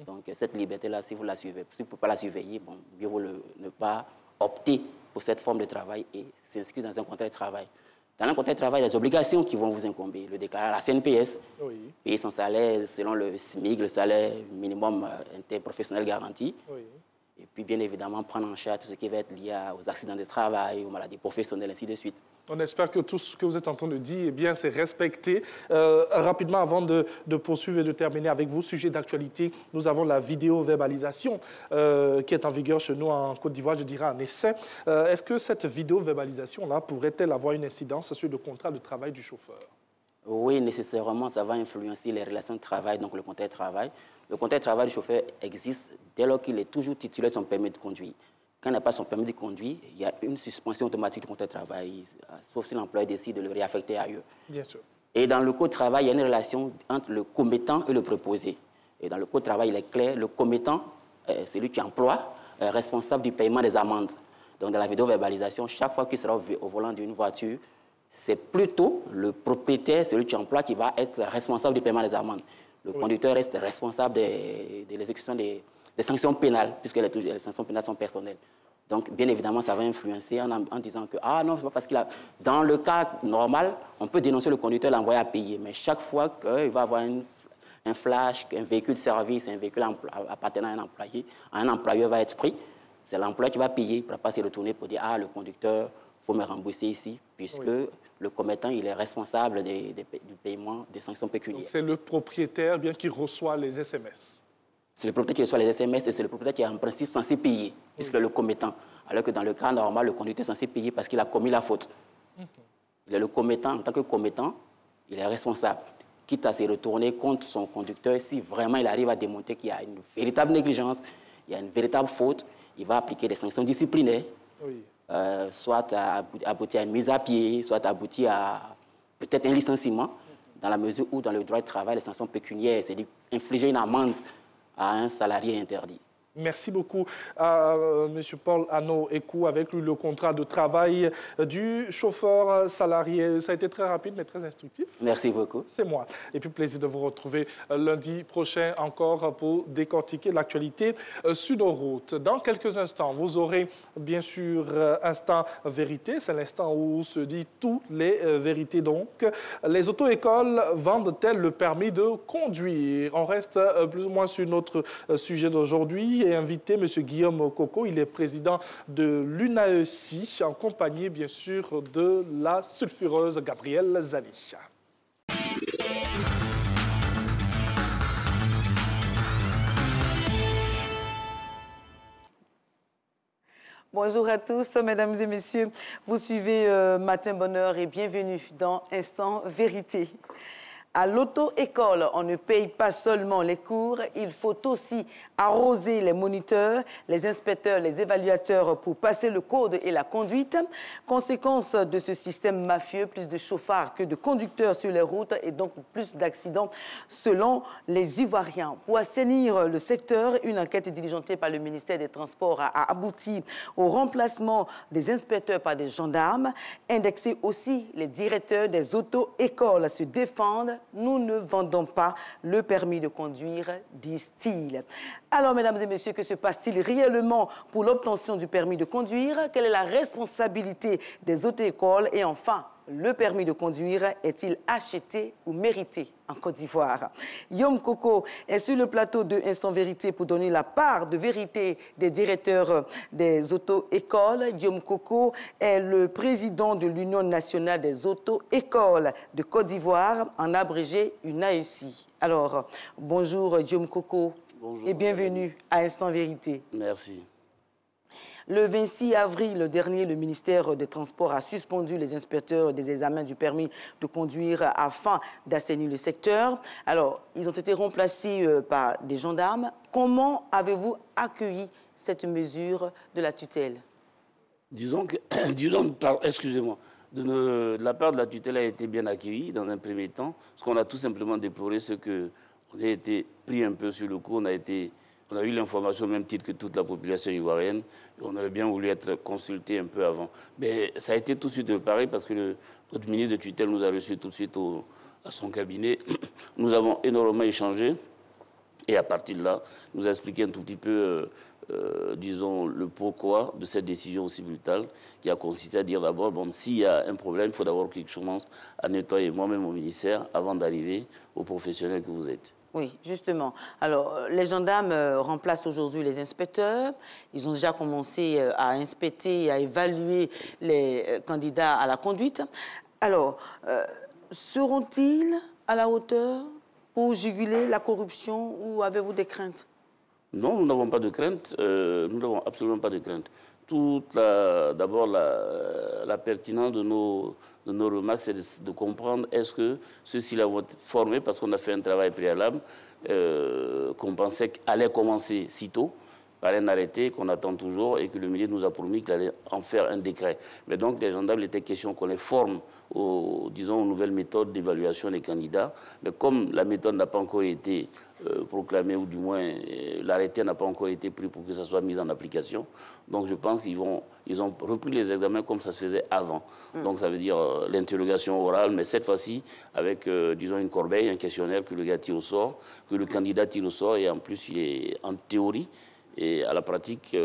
Donc, cette liberté-là, si vous ne pouvez pas la surveiller, bon, mieux vaut ne pas opter pour cette forme de travail et s'inscrire dans un contrat de travail. Dans un contrat de travail, il y a des obligations qui vont vous incomber. Le déclarer à la CNPS, payer son salaire selon le SMIC, le salaire minimum interprofessionnel garanti. Et puis, bien évidemment, prendre en charge tout ce qui va être lié aux accidents de travail, aux maladies professionnelles, ainsi de suite. On espère que tout ce que vous êtes en train de dire, eh bien, c'est respecté. Rapidement, avant de poursuivre et de terminer avec vos sujets d'actualité, nous avons la vidéo-verbalisation qui est en vigueur chez nous en Côte d'Ivoire, je dirais en essai. Est-ce que cette vidéo-verbalisation-là pourrait-elle avoir une incidence sur le contrat de travail du chauffeur? Oui, nécessairement, ça va influencer les relations de travail, donc le contrat de travail. Le contrat de travail du chauffeur existe dès lors qu'il est toujours titulaire de son permis de conduire. Quand il n'a pas son permis de conduire, il y a une suspension automatique du contrat de travail, sauf si l'employeur décide de le réaffecter ailleurs. Bien sûr. Et dans le code de travail, il y a une relation entre le commettant et le préposé. Et dans le code de travail, il est clair, le commettant, celui qui emploie, est responsable du paiement des amendes. Donc dans la vidéo-verbalisation, chaque fois qu'il sera au volant d'une voiture, c'est plutôt le propriétaire, celui qui emploie, qui va être responsable du paiement des amendes. Le conducteur reste responsable de l'exécution des sanctions pénales, puisque les sanctions pénales sont personnelles. Donc, bien évidemment, ça va influencer en disant que, ah non, c'est pas parce qu'il a... Dans le cas normal, on peut dénoncer le conducteur, l'envoyer à payer. Mais chaque fois qu'il va avoir un flash, un véhicule service, un véhicule appartenant à un employeur va être pris, c'est l'employeur qui va payer. Il ne pourra pas se retourner pour dire, ah, le conducteur, il faut me rembourser ici, puisque le commettant, il est responsable du paiement des sanctions pécuniaires. C'est le propriétaire bien qui reçoit les SMS. C'est le propriétaire qui reçoit les SMS et c'est le propriétaire qui est en principe censé payer, puisque le commettant. Alors que dans le cas normal, le conducteur est censé payer parce qu'il a commis la faute. Il est le commettant, en tant que commettant, il est responsable. Quitte à se retourner contre son conducteur, si vraiment il arrive à démontrer qu'il y a une véritable négligence, il y a une véritable faute, il va appliquer des sanctions disciplinaires, soit aboutir à une mise à pied, soit aboutir à peut-être un licenciement, dans la mesure où dans le droit du travail, les sanctions pécuniaires, c'est d'infliger une amende à un salarié interdit. Merci beaucoup à M. Paul Ano-Ekou avec lui le contrat de travail du chauffeur salarié. Ça a été très rapide mais très instructif. Merci beaucoup. C'est moi. Et puis plaisir de vous retrouver lundi prochain encore pour décortiquer l'actualité sur nos routes. Dans quelques instants, vous aurez bien sûr Instant Vérité. C'est l'instant où se dit toutes les vérités. Donc, les auto-écoles vendent-elles le permis de conduire? On reste plus ou moins sur notre sujet d'aujourd'hui. Et invité M. Guillaume Coco, il est président de l'UNAESI, en compagnie bien sûr de la sulfureuse Gabrielle Zani. Bonjour à tous, mesdames et messieurs. Vous suivez Matin Bonheur et bienvenue dans Instant Vérité. À l'auto-école, on ne paye pas seulement les cours, il faut aussi arroser les moniteurs, les inspecteurs, les évaluateurs pour passer le code et la conduite. Conséquence de ce système mafieux, plus de chauffards que de conducteurs sur les routes et donc plus d'accidents selon les Ivoiriens. Pour assainir le secteur, une enquête diligentée par le ministère des Transports a abouti au remplacement des inspecteurs par des gendarmes. Indexer aussi les directeurs des auto-écoles se défendent. Nous ne vendons pas le permis de conduire, disent-ils. Alors, mesdames et messieurs, que se passe-t-il réellement pour l'obtention du permis de conduire? Quelle est la responsabilité des auto-écoles? Et enfin, le permis de conduire est-il acheté ou mérité en Côte d'Ivoire? Guillaume Coco est sur le plateau de Instant Vérité pour donner la part de vérité des directeurs des auto-écoles. Guillaume Coco est le président de l'Union nationale des auto-écoles de Côte d'Ivoire, en abrégé UNAESI. Alors, bonjour Guillaume Coco. Bonjour, et bienvenue à Instant Vérité. Merci. Le 26 avril dernier, le ministère des Transports a suspendu les inspecteurs des examens du permis de conduire afin d'assainir le secteur. Alors, ils ont été remplacés par des gendarmes. Comment avez-vous accueilli cette mesure de la tutelle? Disons que, excusez-moi, de la part de la tutelle a été bien accueillie dans un premier temps. Ce qu'on a tout simplement déploré, c'est qu'on a été pris un peu sur le coup, on a eu l'information au même titre que toute la population ivoirienne. Et on aurait bien voulu être consulté un peu avant. Mais ça a été tout de suite réparé parce que notre ministre de tutelle nous a reçus tout de suite à son cabinet. Nous avons énormément échangé. Et à partir de là, nous a expliqué un tout petit peu, disons, le pourquoi de cette décision aussi brutale, qui a consisté à dire d'abord, bon, s'il y a un problème, il faut d'abord que je commence à nettoyer moi-même au ministère avant d'arriver aux professionnels que vous êtes. Oui, justement. Alors, les gendarmes remplacent aujourd'hui les inspecteurs. Ils ont déjà commencé à inspecter et à évaluer les candidats à la conduite. Alors, seront-ils à la hauteur pour juguler la corruption ou avez-vous des craintes? Non, nous n'avons pas de crainte. Nous n'avons absolument pas de crainte. D'abord, la pertinence de nos remarques, c'est de comprendre est-ce que ceux-ci vont être formés, parce qu'on a fait un travail préalable qu'on pensait allait commencer si tôt, par un arrêté qu'on attend toujours et que le ministre nous a promis qu'il allait en faire un décret. Mais donc, les gendarmes, il était question qu'on les forme aux nouvelles méthodes d'évaluation des candidats. Mais comme la méthode n'a pas encore été proclamée, ou du moins l'arrêté n'a pas encore été pris pour que ça soit mis en application, donc je pense qu'ils ont repris les examens comme ça se faisait avant. Donc ça veut dire l'interrogation orale, mais cette fois-ci avec, disons, une corbeille, un questionnaire que le gars tire au sort, que le candidat tire au sort, et en plus il est en théorie et à la pratique,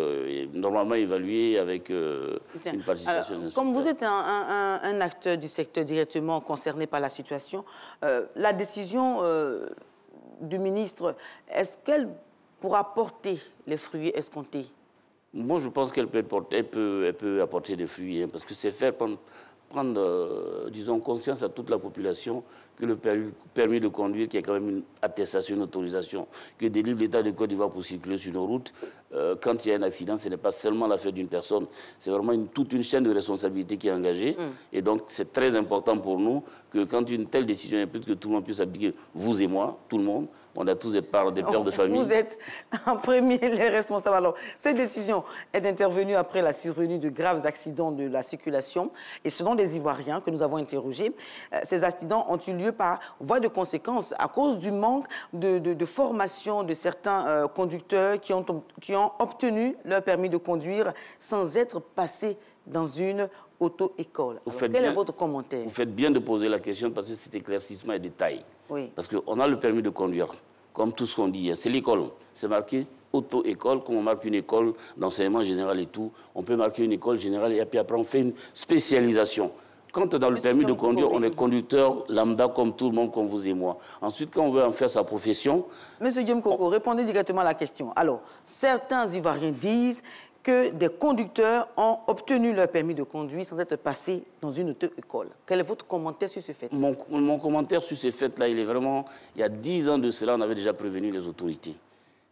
normalement évalué avec une participation. Alors, comme vous êtes un acteur du secteur directement concerné par la situation, la décision du ministre, est-ce qu'elle pourra porter les fruits escomptés? Moi, je pense qu'elle peut apporter des fruits, hein, parce que c'est faire prendre, disons, conscience à toute la population que le permis de conduire, qui est quand même une attestation, une autorisation, que délivre l'État de Côte d'Ivoire pour circuler sur nos routes, quand il y a un accident, ce n'est pas seulement l'affaire d'une personne, c'est vraiment toute une chaîne de responsabilité qui est engagée. Et donc, c'est très important pour nous que quand une telle décision est prise, que tout le monde puisse appliquer, vous et moi, tout le monde, on a tous des pères de famille. Vous êtes en premier les responsables. Alors, cette décision est intervenue après la survenue de graves accidents de la circulation. Et selon des Ivoiriens que nous avons interrogés, ces accidents ont eu lieu par voie de conséquence à cause du manque de formation de certains conducteurs qui ont obtenu leur permis de conduire sans être passés dans une auto-école. Quel est votre commentaire? Vous faites bien de poser la question parce que cet éclaircissement est de taille. Oui. Parce qu'on a le permis de conduire, comme tout ce qu'on dit. C'est l'école. C'est marqué auto-école, comme on marque une école d'enseignement général et tout. On peut marquer une école générale et puis après on fait une spécialisation. Quand dans le permis de conduire, on est conducteur lambda comme tout le monde, comme vous et moi. Ensuite, quand on veut en faire sa profession... Monsieur Guillaume Coco, répondez directement à la question. Alors, certains Ivoiriens disent que des conducteurs ont obtenu leur permis de conduire sans être passés dans une auto-école. Quel est votre commentaire sur ce fait? Mon commentaire sur ce fait-là, il est vraiment... Il y a 10 ans de cela, on avait déjà prévenu les autorités.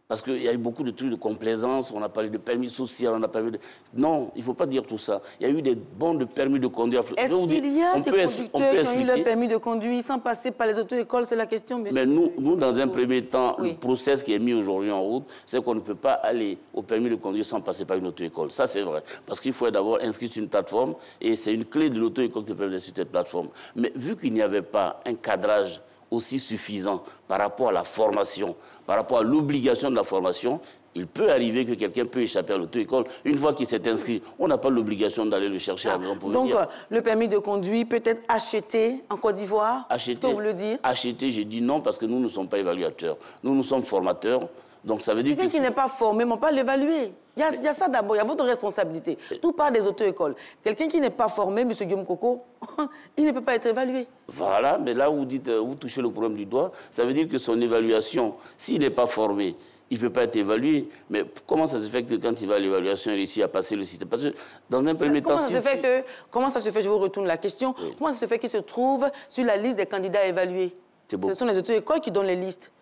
Parce qu'il y a eu beaucoup de trucs de complaisance, on a parlé de permis social, on a parlé de... Non, il ne faut pas dire tout ça. Il y a eu des bons de permis de conduire. Est-ce qu'il y a des conducteurs qui ont eu leur permis de conduire sans passer par les auto-écoles? C'est la question, monsieur. Mais nous, dans un premier temps, le process qui est mis aujourd'hui en route, c'est qu'on ne peut pas aller au permis de conduire sans passer par une auto-école. Ça, c'est vrai. Parce qu'il faut d'abord inscrire sur une plateforme et c'est une clé de l'auto-école qui te permet d'être sur cette plateforme. Mais vu qu'il n'y avait pas un cadrage aussi suffisant par rapport à la formation, par rapport à l'obligation de la formation, il peut arriver que quelqu'un peut échapper à l'auto-école. Une fois qu'il s'est inscrit, on n'a pas l'obligation d'aller le chercher à la maison pour venir. Donc, le permis de conduire peut être acheté en Côte d'Ivoire? Est-ce que vous voulez dire? Acheté, j'ai dit non parce que nous ne sommes pas évaluateurs. Nous sommes formateurs. Donc, ça veut dire que... Quelqu'un qui n'est pas formé, on ne peut pas l'évaluer. Il y a ça d'abord, il y a votre responsabilité. Tout part des auto-écoles. Quelqu'un qui n'est pas formé, M. Guillaume Coco, il ne peut pas être évalué. Voilà, mais là, vous touchez le problème du doigt. Ça veut dire que son évaluation, s'il n'est pas formé, il ne peut pas être évalué. Mais comment ça se fait que quand il va à l'évaluation, il réussit à passer le système? Parce que dans un premier temps... Comment ça se fait, je vous retourne la question, comment ça se fait qu'il se trouve sur la liste des candidats évalués? Ce sont les auto-écoles qui donnent les listes.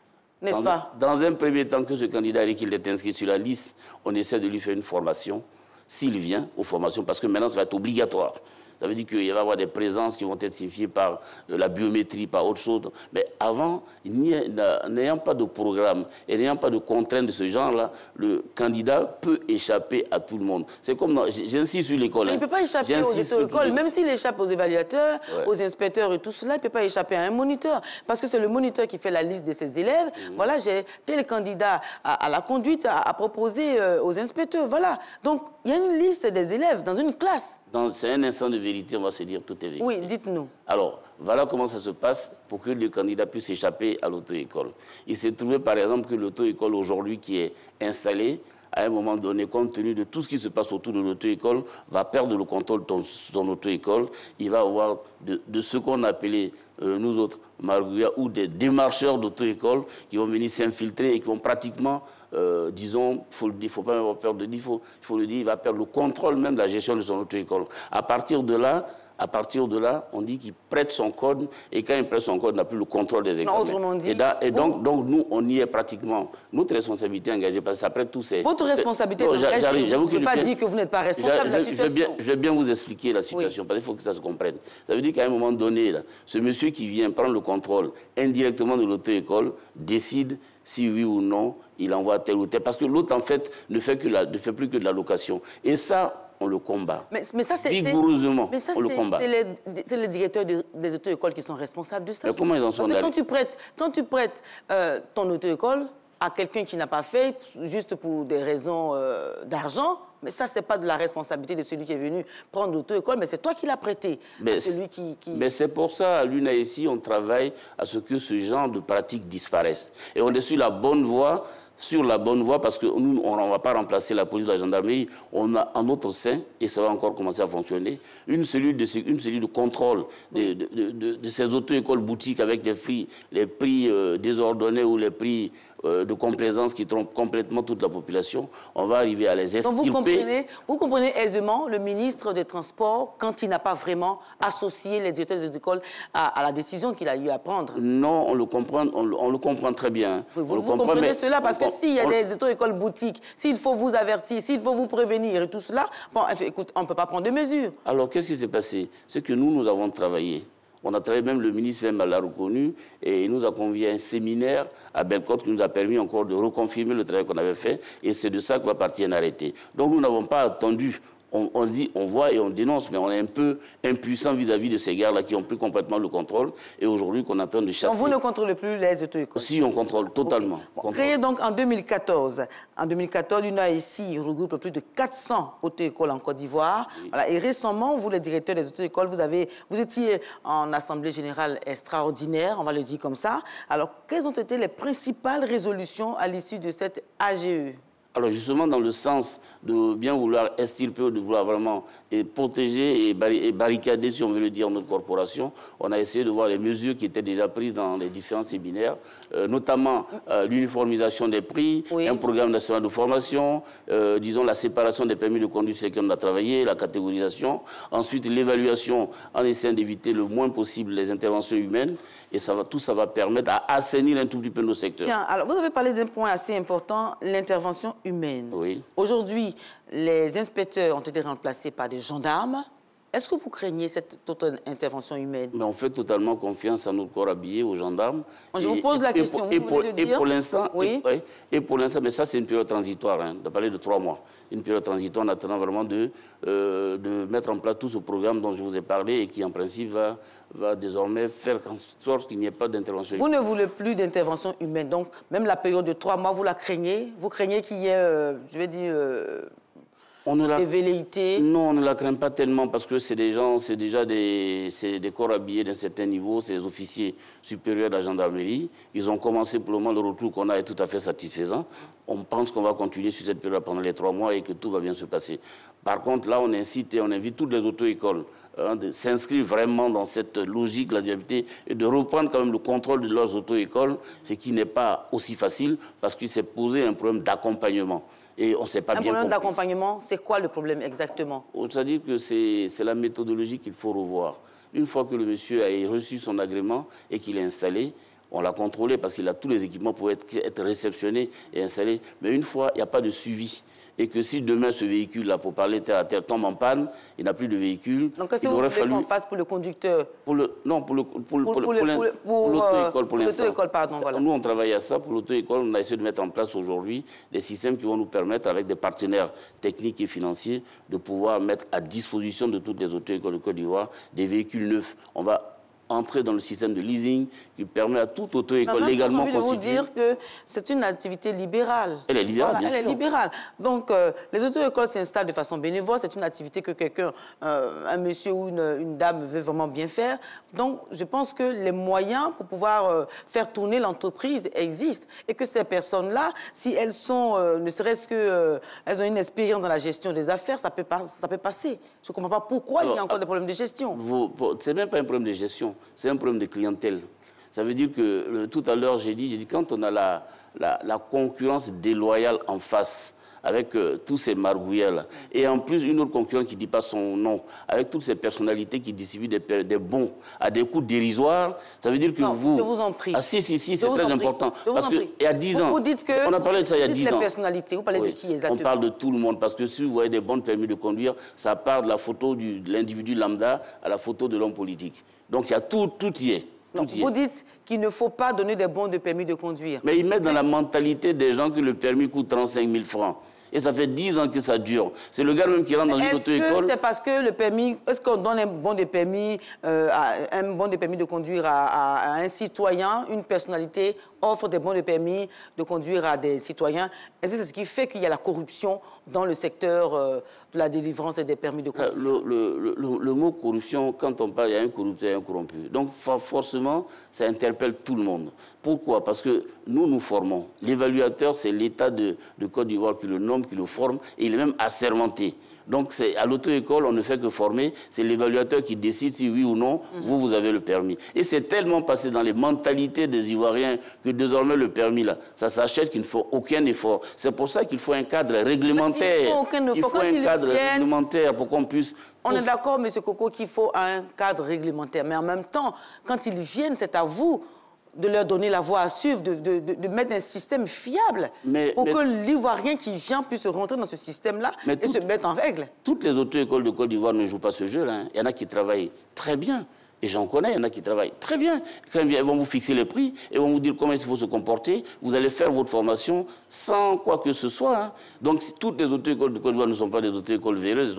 N'est-ce pas? Dans un premier temps, que ce candidat qu'il est inscrit sur la liste, on essaie de lui faire une formation, s'il vient aux formations, parce que maintenant, ça va être obligatoire. Ça veut dire qu'il va y avoir des présences qui vont être signifiées par la biométrie, par autre chose. Mais avant, n'ayant pas de programme et n'ayant pas de contraintes de ce genre-là, le candidat peut échapper à tout le monde. C'est comme, j'insiste sur l'école. Il ne peut pas échapper aux auto-écoles, même s'il échappe aux évaluateurs, aux inspecteurs et tout cela, il ne peut pas échapper à un moniteur. Parce que c'est le moniteur qui fait la liste de ses élèves. Voilà, j'ai tel candidat à la conduite à proposer aux inspecteurs. Voilà. Donc, il y a une liste des élèves dans une classe. C'est un instant de vérité, on va se dire tout est vérité. Oui, dites-nous. Alors, voilà comment ça se passe pour que le candidat puisse échapper à l'auto-école. Il s'est trouvé, par exemple, que l'auto-école aujourd'hui qui est installée à un moment donné, compte tenu de tout ce qui se passe autour de l'auto-école, va perdre le contrôle de son auto-école. Il va avoir de ce qu'on appelait, nous autres, margouillards, ou des démarcheurs d'auto-école qui vont venir s'infiltrer et qui vont pratiquement, disons, il ne faut pas avoir peur de dire, il faut le dire, il va perdre le contrôle même de la gestion de son auto-école. À partir de là, on dit qu'il prête son code, et quand il prête son code, il n'a plus le contrôle des examens. Autrement dit, donc, nous, on y est pratiquement. Notre responsabilité engagée, parce qu'après tout, c'est... Votre responsabilité d'engager, vous ne pouvez pas dire que vous n'êtes pas responsable de la situation. Je vais bien vous expliquer la situation, parce qu'il faut que ça se comprenne. Ça veut dire qu'à un moment donné, là, ce monsieur qui vient prendre le contrôle indirectement de l'auto-école décide si oui ou non il envoie tel ou tel. Parce que l'autre, en fait, ne fait plus que de la location. Et ça, on le combat. Mais ça, c'est vigoureusement. Mais ça, on le combat. C'est les directeurs des auto-écoles qui sont responsables de ça. Mais comment ils en sont Parce que quand tu prêtes ton auto-école à quelqu'un qui n'a pas fait, juste pour des raisons d'argent, mais ça, c'est pas de la responsabilité de celui qui est venu prendre l'auto-école, mais c'est toi qui l'as prêté. Mais c'est pour ça, à l'UNAICI, on travaille à ce que ce genre de pratiques disparaissent. Et on est sur la bonne voie, parce que nous, on ne va pas remplacer la police de la gendarmerie. On a en notre sein, et ça va encore commencer à fonctionner, une cellule de contrôle de ces auto-écoles boutiques avec les prix désordonnés ou les prix de complaisance qui trompent complètement toute la population. On va arriver à les extirper. Donc vous comprenez aisément le ministre des Transports quand il n'a pas vraiment associé les directeurs des écoles à la décision qu'il a eu à prendre. Non, on le comprend très bien. Vous comprenez cela parce que s'il y a des auto-écoles boutiques, s'il faut vous avertir, s'il faut vous prévenir et tout cela, bon, écoute, on ne peut pas prendre de mesures. Alors, qu'est-ce qui s'est passé? C'est que nous avons travaillé. On a travaillé, même le ministre même l'a reconnu, et il nous a convié à un séminaire à Bellecote qui nous a permis encore de reconfirmer le travail qu'on avait fait, et c'est de ça que va partir un arrêté. Donc nous n'avons pas attendu. On dit, on voit et on dénonce, mais on est un peu impuissant vis-à-vis de ces gars-là qui ont pris complètement le contrôle et aujourd'hui qu'on est en train de chasser. Donc vous ne contrôlez plus les auto-écoles? Si, on contrôle totalement. Okay. Bon, créé donc en 2014. En 2014, l'UNAICI regroupe plus de 400 auto-écoles en Côte d'Ivoire. Oui. Voilà. Et récemment, vous, le directeur des auto-écoles, vous étiez en Assemblée générale extraordinaire, on va le dire comme ça. Alors, quelles ont été les principales résolutions à l'issue de cette AGE? Alors justement, dans le sens de bien vouloir extirper, de vouloir vraiment protéger et barricader, si on veut le dire, notre corporation, on a essayé de voir les mesures qui étaient déjà prises dans les différents séminaires, notamment l'uniformisation des prix, oui, un programme national de formation, disons la séparation des permis de conduire sur lesquels on a travaillé, la catégorisation, ensuite l'évaluation en essayant d'éviter le moins possible les interventions humaines, et tout ça va permettre à assainir un tout petit peu nos secteurs. Tiens, alors vous avez parlé d'un point assez important, l'intervention humaine. Oui. Aujourd'hui, les inspecteurs ont été remplacés par des gendarmes. Est-ce que vous craignez cette totale intervention humaine? Mais on fait totalement confiance à notre corps habillé, aux gendarmes. Je vous pose la question, vous voulez dire? Et pour l'instant, oui. Et pour l'instant, mais ça c'est une période transitoire, hein, de parler de 3 mois. Une période transitoire en attendant vraiment de mettre en place tout ce programme dont je vous ai parlé et qui en principe va désormais faire en sorte qu'il n'y ait pas d'intervention humaine. Vous ne voulez plus d'intervention humaine, donc même la période de 3 mois, vous la craignez? Vous craignez qu'il y ait, je vais dire... des velléités? Non, on ne la craint pas tellement parce que c'est déjà des corps habillés d'un certain niveau, c'est des officiers supérieurs de la gendarmerie. Ils ont commencé pour le moment, le retour qu'on a est tout à fait satisfaisant. On pense qu'on va continuer sur cette période pendant les 3 mois et que tout va bien se passer. Par contre, là, on incite et on invite toutes les auto-écoles de s'inscrire vraiment dans cette logique la durabilité et de reprendre quand même le contrôle de leurs auto-écoles, ce qui n'est pas aussi facile parce qu'il s'est posé un problème d'accompagnement. Et on ne sait pas bien. Un problème d'accompagnement, c'est quoi le problème exactement? C'est-à-dire que c'est la méthodologie qu'il faut revoir. Une fois que le monsieur a reçu son agrément et qu'il est installé, on l'a contrôlé parce qu'il a tous les équipements pour être réceptionné et installé. Mais une fois, il n'y a pas de suivi. Et que si demain ce véhicule-là, pour parler terre à terre, tombe en panne, il n'a plus de véhicule. Donc qu'est-ce que vous voulez qu'on fasse pour le conducteur? Pour l'auto-école, pour l'instant. Voilà. Nous, on travaille à ça. Pour l'auto-école, on a essayé de mettre en place aujourd'hui des systèmes qui vont nous permettre, avec des partenaires techniques et financiers, de pouvoir mettre à disposition de toutes les auto-écoles de Côte d'Ivoire des véhicules neufs. On va entrer dans le système de leasing qui permet à toute auto-école légalement constituée... J'ai envie de vous dire que c'est une activité libérale. Elle est libérale, voilà, bien sûr. Elle est libérale. Donc, les auto-écoles s'installent de façon bénévole. C'est une activité que quelqu'un, un monsieur ou une dame veut vraiment bien faire. Donc, je pense que les moyens pour pouvoir faire tourner l'entreprise existent et que ces personnes-là, si elles sont, ne serait-ce que, elles ont une expérience dans la gestion des affaires, ça peut passer. Je ne comprends pas pourquoi il y a encore des problèmes de gestion. Ce n'est même pas un problème de gestion, c'est un problème de clientèle. Ça veut dire que tout à l'heure, j'ai dit quand on a la concurrence déloyale en face, avec tous ces margouillers-là, et en plus une autre concurrence qui ne dit pas son nom, avec toutes ces personnalités qui distribuent des bons à des coûts dérisoires, ça veut dire que vous... je vous en prie. Ah si, c'est très important. Parce qu'il y a 10 ans, vous dites que on a parlé de ça il y a 10 ans. Les personnalités, vous parlez de qui exactement? On parle de tout le monde, parce que si vous voyez des bons permis de conduire, ça part de la photo de l'individu lambda à la photo de l'homme politique. Donc il y a tout y est. Donc, vous dites qu'il ne faut pas donner des bons de permis de conduire. Mais ils mettent dans la mentalité des gens que le permis coûte 35 000 francs. Et ça fait 10 ans que ça dure. C'est le gars même qui rentre dans une auto-école. Est-ce que c'est parce que le permis... Est-ce qu'on donne un bon de permis, de conduire à un citoyen, une personnalité offre des bons de permis de conduire à des citoyens? Est-ce que c'est ce qui fait qu'il y a la corruption dans le secteur de la délivrance et des permis de conduire? Le mot corruption, quand on parle, il y a un corrupteur et un corrompu. Donc forcément, ça interpelle tout le monde. Pourquoi? Parce que nous formons. L'évaluateur, c'est l'État de Côte d'Ivoire qui le nomme, qui le forme, et il est même assermenté. Donc, à l'auto-école, on ne fait que former. C'est l'évaluateur qui décide si oui ou non, vous avez le permis. Et c'est tellement passé dans les mentalités des Ivoiriens que désormais, le permis, là, ça s'achète qu'il ne faut aucun effort. C'est pour ça qu'il faut un cadre réglementaire. Il faut aucun effort. Il faut un cadre réglementaire pour qu'on puisse... On est d'accord, M. Coco, qu'il faut un cadre réglementaire. Mais en même temps, quand ils viennent, c'est à vous de leur donner la voie à suivre, de mettre un système fiable pour que l'Ivoirien qui vient puisse rentrer dans ce système-là et se mettre en règle. Toutes les auto-écoles de Côte d'Ivoire ne jouent pas ce jeu-là. Hein. Il y en a qui travaillent très bien. Et j'en connais, il y en a qui travaillent très bien. Quand ils vont vous fixer les prix et vont vous dire comment il faut se comporter, vous allez faire votre formation sans quoi que ce soit. Hein. Donc, si toutes les auto-écoles de Côte d'Ivoire ne sont pas des auto-écoles véreuses,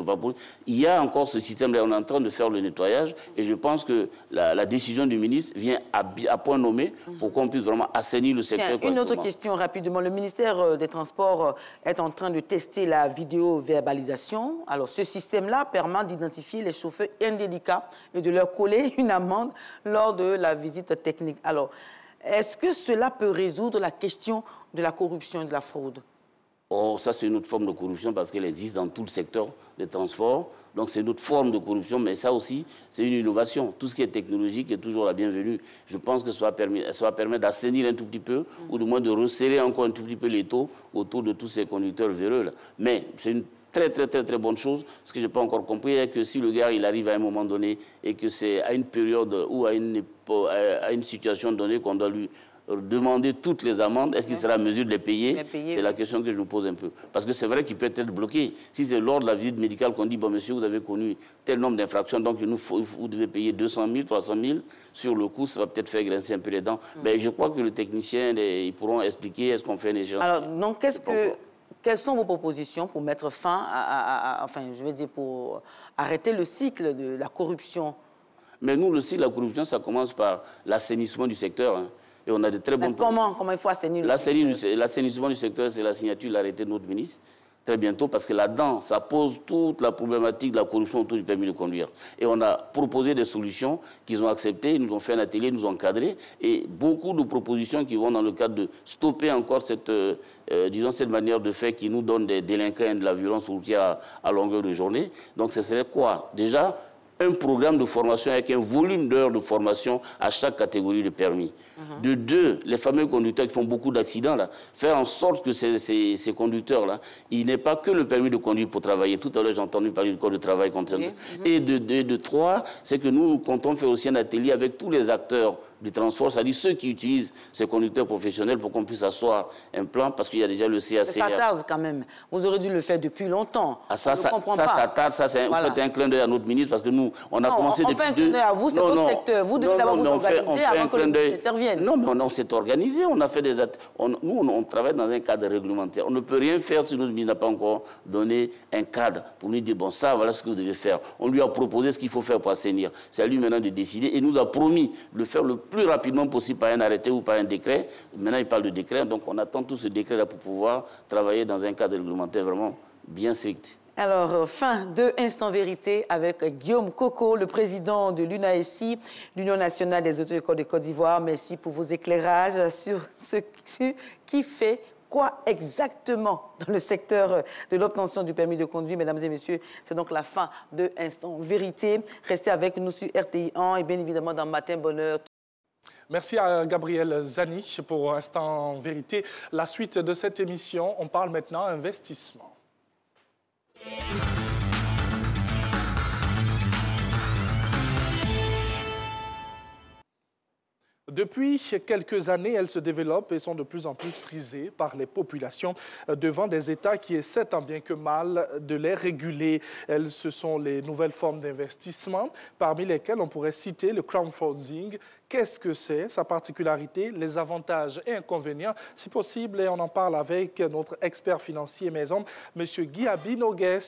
il y a encore ce système-là. On est en train de faire le nettoyage et je pense que la décision du ministre vient à point nommé pour qu'on puisse vraiment assainir le secteur. Une autre question rapidement. Le ministère des Transports est en train de tester la vidéo-verbalisation. Alors, ce système-là permet d'identifier les chauffeurs indélicats et de leur coller une amende lors de la visite technique. Alors, est-ce que cela peut résoudre la question de la corruption et de la fraude? Oh, ça, c'est une autre forme de corruption parce qu'elle existe dans tout le secteur des transports. Donc, c'est une autre forme de corruption, mais ça aussi, c'est une innovation. Tout ce qui est technologique est toujours la bienvenue. Je pense que ça va permettre d'assainir un tout petit peu, ou du moins de resserrer encore un tout petit peu les taux autour de tous ces conducteurs véreux là. Mais c'est une très bonne chose. Ce que je n'ai pas encore compris est que si le gars il arrive à un moment donné et que c'est à une période ou à une situation donnée qu'on doit lui demander toutes les amendes, est-ce qu'il sera à mesure de les payer? C'est la question que je nous pose un peu. Parce que c'est vrai qu'il peut être bloqué. Si c'est lors de la visite médicale qu'on dit, bon monsieur, vous avez connu tel nombre d'infractions, donc vous devez payer 200 000, 300 000, sur le coup, ça va peut-être faire grincer un peu les dents. Mais je crois que les techniciens, ils pourront expliquer, est-ce qu'on fait un échange? Alors, donc, quelles sont vos propositions pour mettre fin enfin, je veux dire, pour arrêter le cycle de la corruption? Mais nous, le cycle de la corruption, ça commence par l'assainissement du secteur. Hein. Et on a de très bons... Comment il faut assainir le secteur? L'assainissement du secteur, c'est la signature de l'arrêté de notre ministre, très bientôt, parce que là-dedans, ça pose toute la problématique de la corruption autour du permis de conduire. Et on a proposé des solutions qu'ils ont acceptées, ils nous ont fait un atelier, ils nous ont encadrés, et beaucoup de propositions qui vont dans le cadre de stopper encore cette manière de faire qui nous donne des délinquants et de la violence routière à longueur de journée. Donc ce serait quoi? Déjà, un programme de formation avec un volume d'heures de formation à chaque catégorie de permis. De deux, les fameux conducteurs qui font beaucoup d'accidents, faire en sorte que ces conducteurs-là, il n'est pas que le permis de conduire pour travailler. Tout à l'heure, j'ai entendu parler du code de travail concernant. Et de trois, c'est que nous comptons faire aussi un atelier avec tous les acteurs du transport, c'est-à-dire ceux qui utilisent ces conducteurs professionnels pour qu'on puisse asseoir un plan, parce qu'il y a déjà le CACR. Ça tarde quand même. Vous aurez dû le faire depuis longtemps. Ah, ça tarde, ça c'est un clin d'œil à notre ministre, parce que nous, on a commencé depuis... On fait un clin d'œil à vous, c'est votre secteur. Vous devez d'abord vous organiser avant que le ministre intervienne. Non, mais on s'est organisé, on a fait des... Nous, on travaille dans un cadre réglementaire. On ne peut rien faire si notre ministre n'a pas encore donné un cadre pour nous dire, bon, ça, voilà ce que vous devez faire. On lui a proposé ce qu'il faut faire pour assainir. C'est à lui maintenant de décider et nous a promis de le faire le plus rapidement possible par un arrêté ou par un décret. Maintenant, il parle de décret, donc on attend tout ce décret-là pour pouvoir travailler dans un cadre réglementaire vraiment bien strict. Alors, fin de Instant Vérité avec Guillaume Coco, le président de l'UNASI, l'Union nationale des auto-écoles de Côte d'Ivoire. Merci pour vos éclairages sur ce qui fait quoi exactement dans le secteur de l'obtention du permis de conduire, mesdames et messieurs. C'est donc la fin de Instant Vérité. Restez avec nous sur RTI1 et bien évidemment dans Matin Bonheur. Merci à Gabriel Zani pour Instant Vérité. La suite de cette émission, on parle maintenant investissement. Depuis quelques années, elles se développent et sont de plus en plus prisées par les populations devant des États qui essaient tant bien que mal de les réguler. Ce sont les nouvelles formes d'investissement, parmi lesquelles on pourrait citer le crowdfunding. Qu'est-ce que c'est, sa particularité, les avantages et inconvénients? Si possible, et on en parle avec notre expert financier maison, M. Guy Abinogues,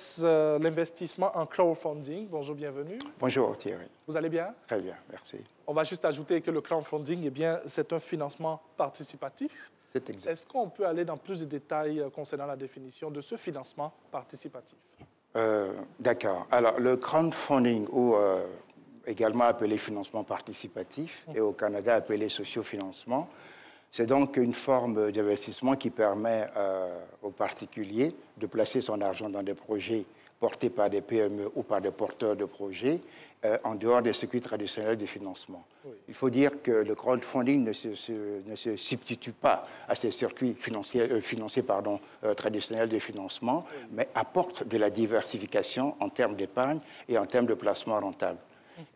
l'investissement en crowdfunding. Bonjour, bienvenue. Bonjour Thierry. Vous allez bien? Très bien, merci. On va juste ajouter que le crowdfunding, eh bien, c'est un financement participatif. C'est exact. Est-ce qu'on peut aller dans plus de détails concernant la définition de ce financement participatif? D'accord. Alors, le crowdfunding, ou également appelé financement participatif, et au Canada appelé sociofinancement, c'est donc une forme d'investissement qui permet aux particuliers de placer son argent dans des projets portés par des PME ou par des porteurs de projets en dehors des circuits traditionnels de financement. Oui. Il faut dire que le crowdfunding ne se substitue pas à ces circuits financiers traditionnels de financement, oui, mais apporte de la diversification en termes d'épargne et en termes de placement rentable.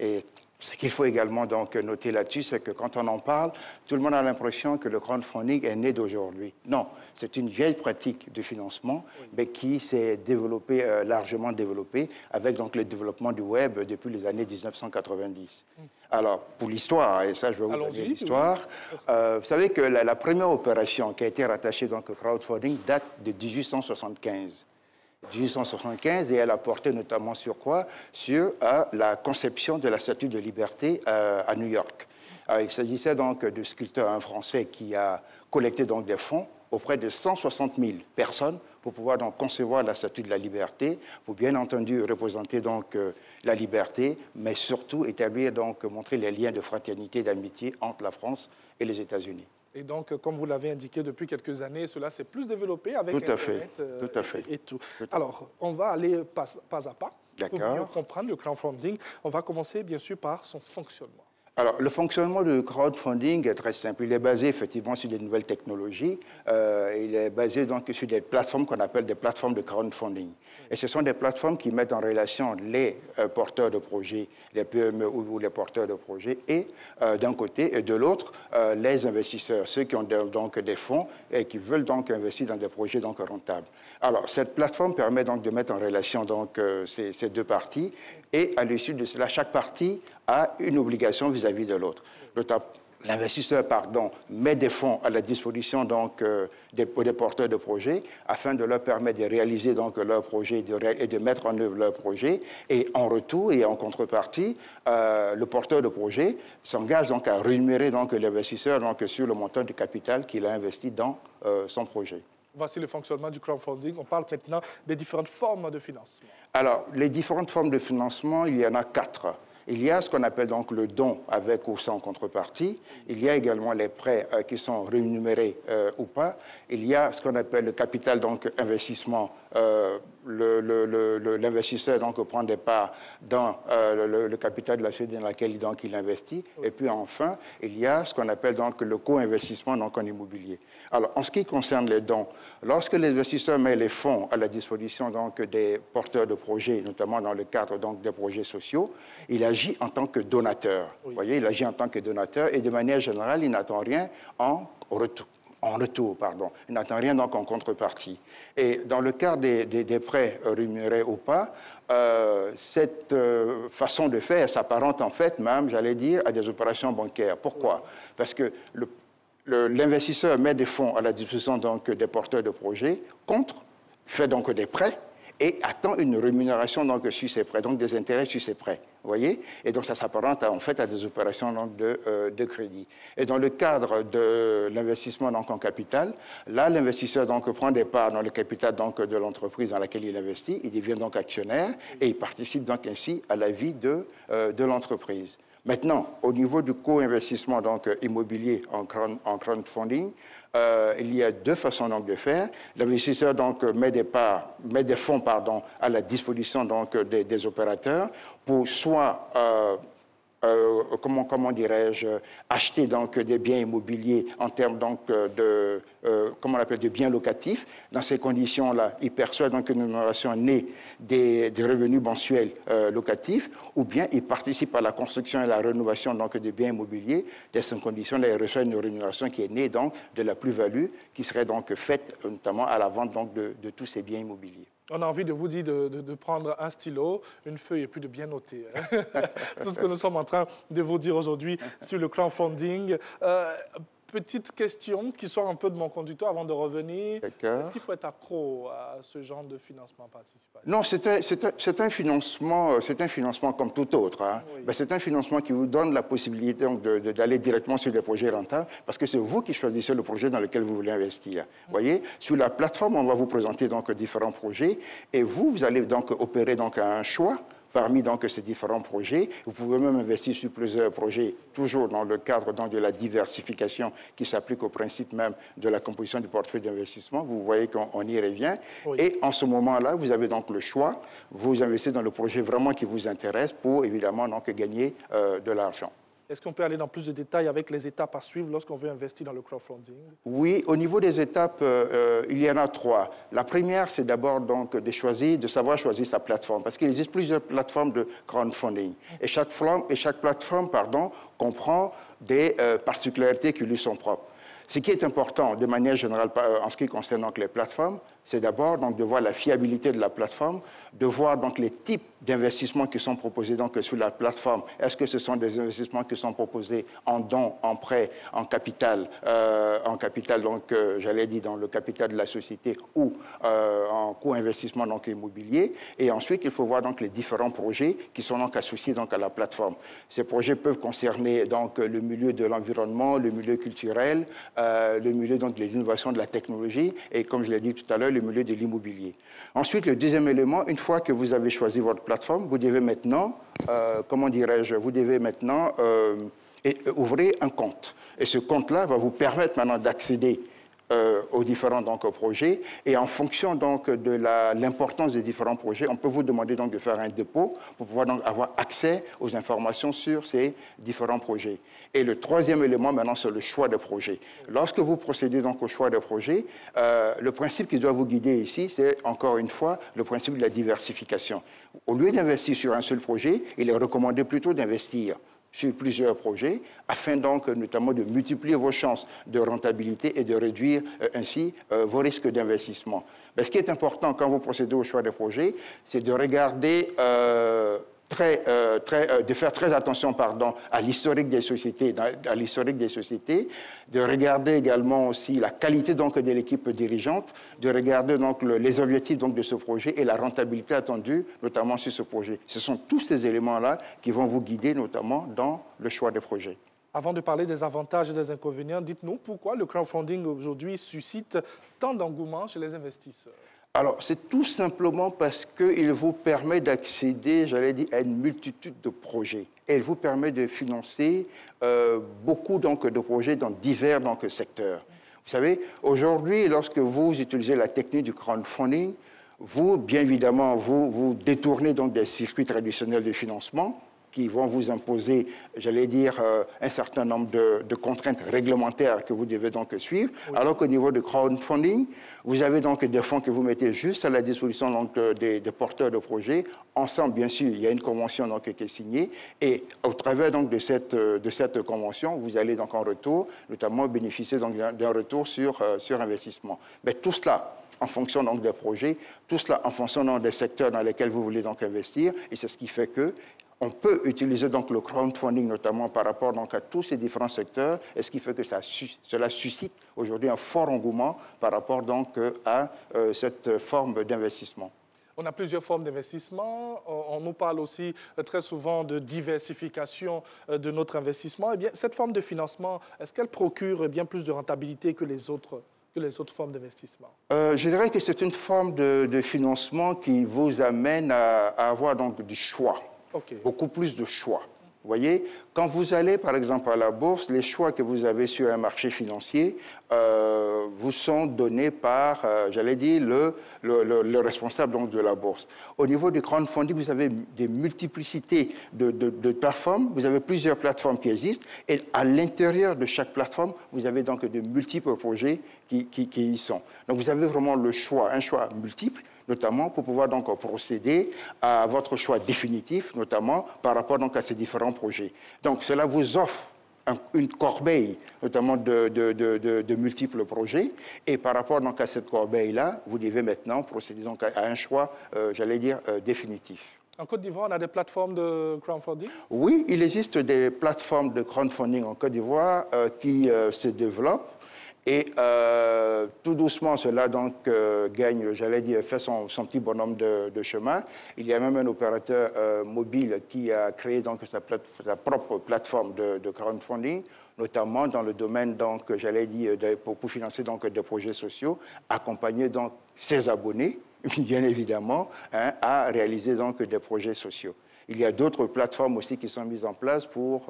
Et ce qu'il faut également donc noter là-dessus, c'est que quand on en parle, tout le monde a l'impression que le crowdfunding est né d'aujourd'hui. Non, c'est une vieille pratique de financement, oui, mais qui s'est développée, largement développée, avec donc le développement du web depuis les années 1990. Alors, pour l'histoire, et ça je vais vous donner l'histoire, vous savez que la première opération qui a été rattachée donc au crowdfunding date de 1875. 1875, et elle a porté notamment sur quoi? Sur la conception de la Statue de Liberté à New York. Il s'agissait donc du sculpteur français qui a collecté donc des fonds auprès de 160 000 personnes pour pouvoir donc concevoir la Statue de la Liberté, pour bien entendu représenter donc la liberté, mais surtout établir donc, montrer les liens de fraternité et d'amitié entre la France et les États-Unis. Et donc, comme vous l'avez indiqué depuis quelques années, cela s'est plus développé avec Internet et tout. Alors, on va aller pas à pas pour mieux comprendre le crowdfunding. On va commencer, bien sûr, par son fonctionnement. Alors, le fonctionnement du crowdfunding est très simple. Il est basé effectivement sur des nouvelles technologies. Il est basé donc sur des plateformes qu'on appelle des plateformes de crowdfunding. Et ce sont des plateformes qui mettent en relation les porteurs de projets, les PME ou les porteurs de projets, et d'un côté, et de l'autre, les investisseurs, ceux qui ont donc des fonds et qui veulent donc investir dans des projets donc rentables. Alors, cette plateforme permet donc de mettre en relation donc ces deux parties, et à l'issue de cela, chaque partie a une obligation vis-à-vis de l'autre. L'investisseur, met des fonds à la disposition donc, des porteurs de projets afin de leur permettre de réaliser donc, leur projet et de mettre en œuvre leur projet. Et en retour et en contrepartie, le porteur de projet s'engage donc à rémunérer donc, l'investisseur donc, sur le montant du capital qu'il a investi dans son projet. Voici le fonctionnement du crowdfunding. On parle maintenant des différentes formes de financement. Alors, les différentes formes de financement, il y en a 4. Il y a ce qu'on appelle donc le don avec ou sans contrepartie. Il y a également les prêts qui sont rémunérés ou pas. Il y a ce qu'on appelle le capital donc investissement. L'investisseur donc prend des parts dans le capital de la société dans laquelle donc, il investit. Et puis enfin, il y a ce qu'on appelle donc le co-investissement donc en immobilier. Alors, en ce qui concerne les dons, lorsque l'investisseur met les fonds à la disposition donc des porteurs de projets, notamment dans le cadre donc des projets sociaux, il agit agit en tant que donateur. Vous voyez, il agit en tant que donateur et de manière générale, il n'attend rien en retour. Il n'attend rien donc en contrepartie. Et dans le cas des prêts rémunérés ou pas, cette façon de faire s'apparente en fait même, j'allais dire, à des opérations bancaires. Pourquoi? Parce que l'investisseur met des fonds à la disposition donc, des porteurs de projets, fait donc des prêts, et attend une rémunération donc, sur ces prêts, donc des intérêts sur ces prêts. Vous voyez? Et donc ça s'apparente en fait à des opérations donc, de crédit. Et dans le cadre de l'investissement donc, en capital, là l'investisseur donc, prend des parts dans le capital donc, de l'entreprise dans laquelle il investit, il devient donc actionnaire et il participe donc ainsi à la vie de l'entreprise. Maintenant, au niveau du co-investissement donc, immobilier en crowdfunding, il y a deux façons donc, de faire. L'investisseur donc, met des fonds à la disposition donc, des opérateurs pour soit comment dirais-je, acheter donc des biens immobiliers en termes donc de biens locatifs. Dans ces conditions-là, il perçoit donc une rémunération née des revenus mensuels locatifs, ou bien il participe à la construction et la rénovation donc des biens immobiliers. Dans ces conditions-là, il reçoit une rémunération qui est née donc de la plus-value qui serait donc faite notamment à la vente donc de tous ces biens immobiliers. On a envie de vous dire de prendre un stylo, une feuille et puis de bien noter. Tout ce que nous sommes en train de vous dire aujourd'hui sur le crowdfunding. Petite question qui sort un peu de mon conducteur avant de revenir. Est-ce qu'il faut être accro à ce genre de financement participatif? Non, c'est un financement comme tout autre. Hein. Oui. Ben, c'est un financement qui vous donne la possibilité d'aller directement sur des projets rentables parce que c'est vous qui choisissez le projet dans lequel vous voulez investir. Vous voyez, sur la plateforme, on va vous présenter donc différents projets et vous allez donc opérer donc un choix parmi donc, ces différents projets. Vous pouvez même investir sur plusieurs projets, toujours dans le cadre donc, de la diversification qui s'applique au principe même de la composition du portefeuille d'investissement. Vous voyez qu'on y revient. Oui. Et en ce moment-là, vous avez donc le choix. Vous investissez dans le projet vraiment qui vous intéresse pour, évidemment, donc, gagner de l'argent. Est-ce qu'on peut aller dans plus de détails avec les étapes à suivre lorsqu'on veut investir dans le crowdfunding? Oui, au niveau des étapes, il y en a trois. La première, c'est d'abord donc de savoir choisir sa plateforme, parce qu'il existe plusieurs plateformes de crowdfunding. Et chaque plateforme comprend des particularités qui lui sont propres. Ce qui est important, de manière générale, en ce qui concerne donc, les plateformes, c'est d'abord de voir la fiabilité de la plateforme, de voir donc, les types d'investissements qui sont proposés donc, sur la plateforme. Est-ce que ce sont des investissements qui sont proposés en dons, en prêts, en capital donc, j'allais dire, dans le capital de la société ou en co-investissement donc, immobilier. Et ensuite, il faut voir donc, les différents projets qui sont donc, associés donc, à la plateforme. Ces projets peuvent concerner donc, le milieu de l'environnement, le milieu culturel, le milieu donc, de l'innovation de la technologie et, comme je l'ai dit tout à l'heure, le milieu de l'immobilier. Ensuite, le deuxième élément, une fois que vous avez choisi votre plateforme, vous devez maintenant, ouvrir un compte. Et ce compte-là va vous permettre maintenant d'accéder aux différents donc, projets. Et en fonction donc, de l'importance des différents projets, on peut vous demander donc, de faire un dépôt pour pouvoir donc, avoir accès aux informations sur ces différents projets. Et le troisième élément, maintenant, c'est le choix de projet. Lorsque vous procédez donc au choix de projet, le principe qui doit vous guider ici, c'est encore une fois le principe de la diversification. Au lieu d'investir sur un seul projet, il est recommandé plutôt d'investir sur plusieurs projets, afin donc notamment de multiplier vos chances de rentabilité et de réduire ainsi vos risques d'investissement. Mais ce qui est important quand vous procédez au choix des projets, c'est de regarder de faire très attention à l'historique des sociétés, de regarder également aussi la qualité donc, de l'équipe dirigeante, de regarder donc, les objectifs donc, de ce projet et la rentabilité attendue, notamment sur ce projet. Ce sont tous ces éléments-là qui vont vous guider notamment dans le choix des projets. Avant de parler des avantages et des inconvénients, dites-nous pourquoi le crowdfunding aujourd'hui suscite tant d'engouement chez les investisseurs. Alors, c'est tout simplement parce qu'il vous permet d'accéder, j'allais dire, à une multitude de projets. Et il vous permet de financer beaucoup donc, de projets dans divers donc, secteurs. Vous savez, aujourd'hui, lorsque vous utilisez la technique du crowdfunding, vous, bien évidemment, vous détournez donc des circuits traditionnels de financement. qui vont vous imposer, j'allais dire, un certain nombre de contraintes réglementaires que vous devez donc suivre, alors qu'au niveau du crowdfunding, vous avez donc des fonds que vous mettez juste à la disposition donc, des porteurs de projets. Ensemble, bien sûr, il y a une convention donc, qui est signée, et au travers donc, de cette convention, vous allez donc en retour, notamment bénéficier donc, d'un retour sur investissement. Mais tout cela, en fonction donc, des projets, tout cela en fonction donc, des secteurs dans lesquels vous voulez donc, investir, et c'est ce qui fait que on peut utiliser donc le crowdfunding, notamment par rapport donc à tous ces différents secteurs, et ce qui fait que cela suscite aujourd'hui un fort engouement par rapport donc à cette forme d'investissement. On a plusieurs formes d'investissement. On nous parle aussi très souvent de diversification de notre investissement. Eh bien, cette forme de financement, est-ce qu'elle procure bien plus de rentabilité que les autres formes d'investissement? Je dirais que c'est une forme de financement qui vous amène à avoir donc du choix. Okay. Beaucoup plus de choix. Vous voyez, quand vous allez, par exemple, à la bourse, les choix que vous avez sur un marché financier vous sont donnés par, j'allais dire, le responsable donc, de la bourse. Au niveau du crowdfunding, vous avez des multiplicités de plateformes. Vous avez plusieurs plateformes qui existent. Et à l'intérieur de chaque plateforme, vous avez donc de multiples projets qui y sont. Donc, vous avez vraiment le choix, un choix multiple, notamment pour pouvoir donc procéder à votre choix définitif, notamment par rapport donc à ces différents projets. Donc cela vous offre une corbeille, notamment de multiples projets, et par rapport donc à cette corbeille-là, vous devez maintenant procéder donc à un choix, j'allais dire, définitif. En Côte d'Ivoire, on a des plateformes de crowdfunding? Oui, il existe des plateformes de crowdfunding en Côte d'Ivoire qui se développent. Et tout doucement, cela donc gagne, j'allais dire, fait son petit bonhomme de chemin. Il y a même un opérateur mobile qui a créé donc sa propre plateforme de crowdfunding, notamment dans le domaine, donc, j'allais dire, pour financer donc des projets sociaux, accompagner donc ses abonnés, bien évidemment, hein, à réaliser donc des projets sociaux. Il y a d'autres plateformes aussi qui sont mises en place pour